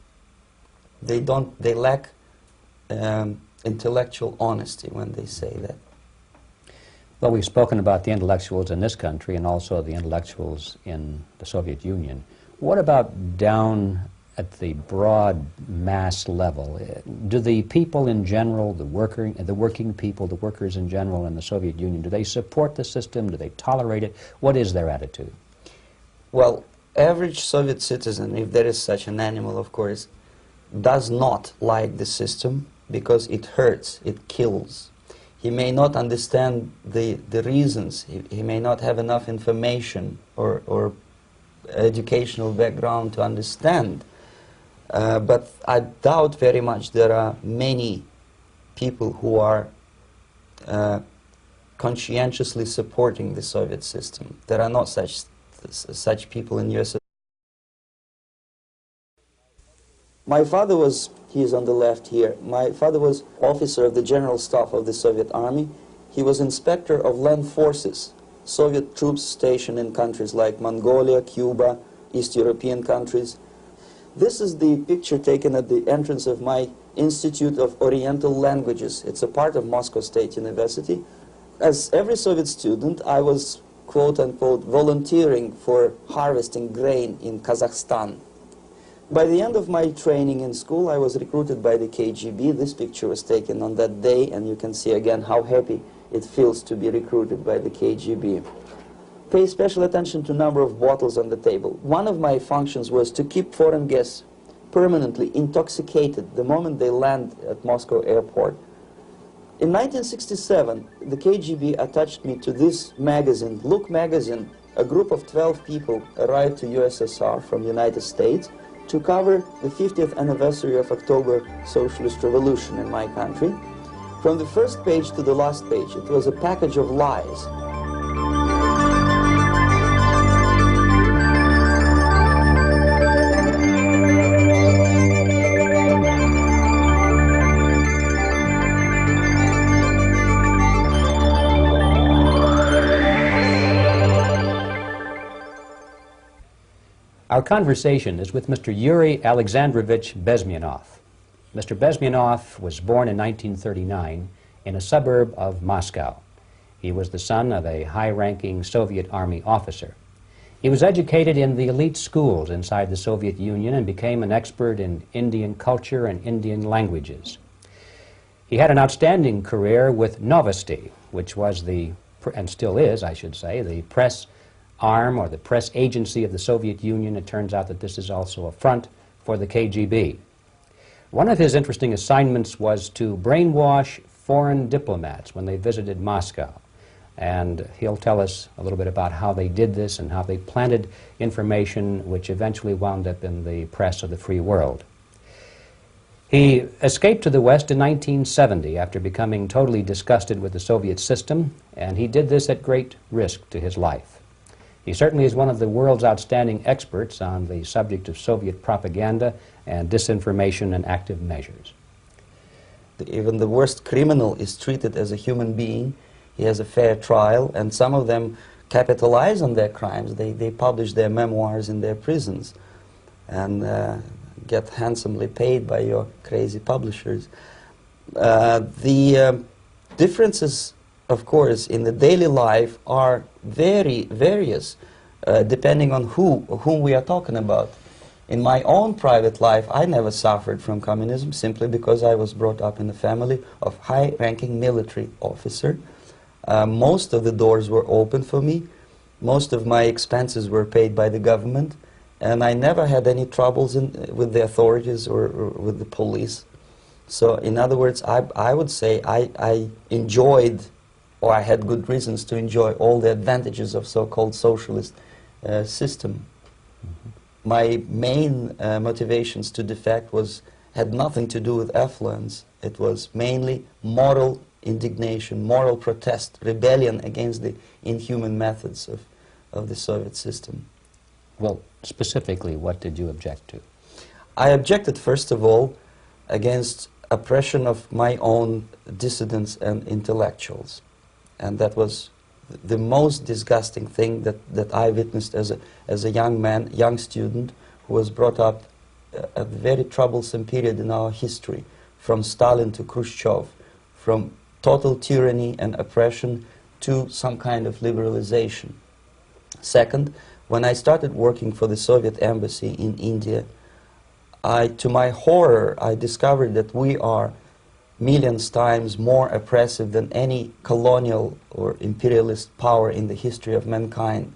They lack intellectual honesty when they say that. Well, we've spoken about the intellectuals in this country and also the intellectuals in the Soviet Union. What about down at the broad mass level? Do the people in general, the working people, the workers in general in the Soviet Union, do they support the system? Do they tolerate it? What is their attitude? Well, average Soviet citizen, if there is such an animal, of course, does not like the system because it hurts, it kills. He may not understand the reasons. He may not have enough information or educational background to understand. But I doubt very much there are many people who are conscientiously supporting the Soviet system. There are not such people in US. My father was, he is on the left here, my father was officer of the General Staff of the Soviet Army. He was inspector of land forces, Soviet troops stationed in countries like Mongolia, Cuba, East European countries. This is the picture taken at the entrance of my Institute of Oriental Languages. It's a part of Moscow State University. As every Soviet student, I was, quote-unquote, volunteering for harvesting grain in Kazakhstan. By the end of my training in school, I was recruited by the KGB. This picture was taken on that day, and you can see again how happy it feels to be recruited by the KGB. Pay special attention to number of bottles on the table. One of my functions was to keep foreign guests permanently intoxicated the moment they land at Moscow airport. In 1967, the KGB attached me to this magazine, Look magazine. A group of 12 people arrived to USSR from United States to cover the 50th anniversary of October Socialist Revolution in my country. From the first page to the last page, it was a package of lies. Our conversation is with Mr. Yuri Alexandrovich Bezmenov. Mr. Bezmenov was born in 1939 in a suburb of Moscow. He was the son of a high-ranking Soviet Army officer. He was educated in the elite schools inside the Soviet Union and became an expert in Indian culture and Indian languages. He had an outstanding career with Novosti, which was the, and still is, I should say, the press arm or the press agency of the Soviet Union. It turns out that this is also a front for the KGB. One of his interesting assignments was to brainwash foreign diplomats when they visited Moscow. And he'll tell us a little bit about how they did this and how they planted information which eventually wound up in the press of the free world. He escaped to the West in 1970 after becoming totally disgusted with the Soviet system, and he did this at great risk to his life. He certainly is one of the world's outstanding experts on the subject of Soviet propaganda and disinformation and active measures. Even the worst criminal is treated as a human being. He has a fair trial, and some of them capitalize on their crimes. They publish their memoirs in their prisons and get handsomely paid by your crazy publishers. The differences, of course, in the daily life are very various depending on whom we are talking about. In my own private life, I never suffered from communism simply because I was brought up in a family of high-ranking military officer. Most of the doors were open for me. Most of my expenses were paid by the government, and I never had any troubles with the authorities or with the police. So, in other words, I would say I enjoyed, or I had good reasons to enjoy, all the advantages of so-called socialist system. Mm-hmm. My main motivations to defect had nothing to do with affluence. It was mainly moral indignation, moral protest, rebellion against the inhuman methods of the Soviet system. Well, specifically, what did you object to? I objected, first of all, against oppression of my own dissidents and intellectuals. And that was the most disgusting thing that I witnessed as a young man, young student, who was brought up at a very troublesome period in our history, from Stalin to Khrushchev, from total tyranny and oppression to some kind of liberalization. Second, when I started working for the Soviet embassy in India, to my horror, I discovered that we are millions times more oppressive than any colonial or imperialist power in the history of mankind.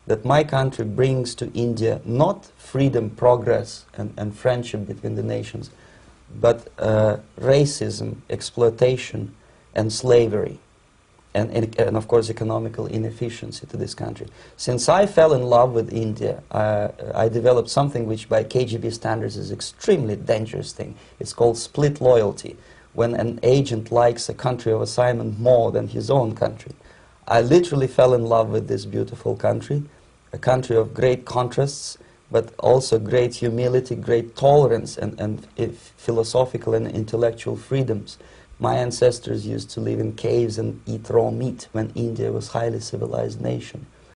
That my country brings to India not freedom, progress, and friendship between the nations, but racism, exploitation, and slavery, and of course economical inefficiency to this country. Since I fell in love with India, I developed something which by KGB standards is extremely dangerous thing. It's called split loyalty, when an agent likes a country of assignment more than his own country. I literally fell in love with this beautiful country, a country of great contrasts, but also great humility, great tolerance, and philosophical and intellectual freedoms. My ancestors used to live in caves and eat raw meat when India was a highly civilized nation.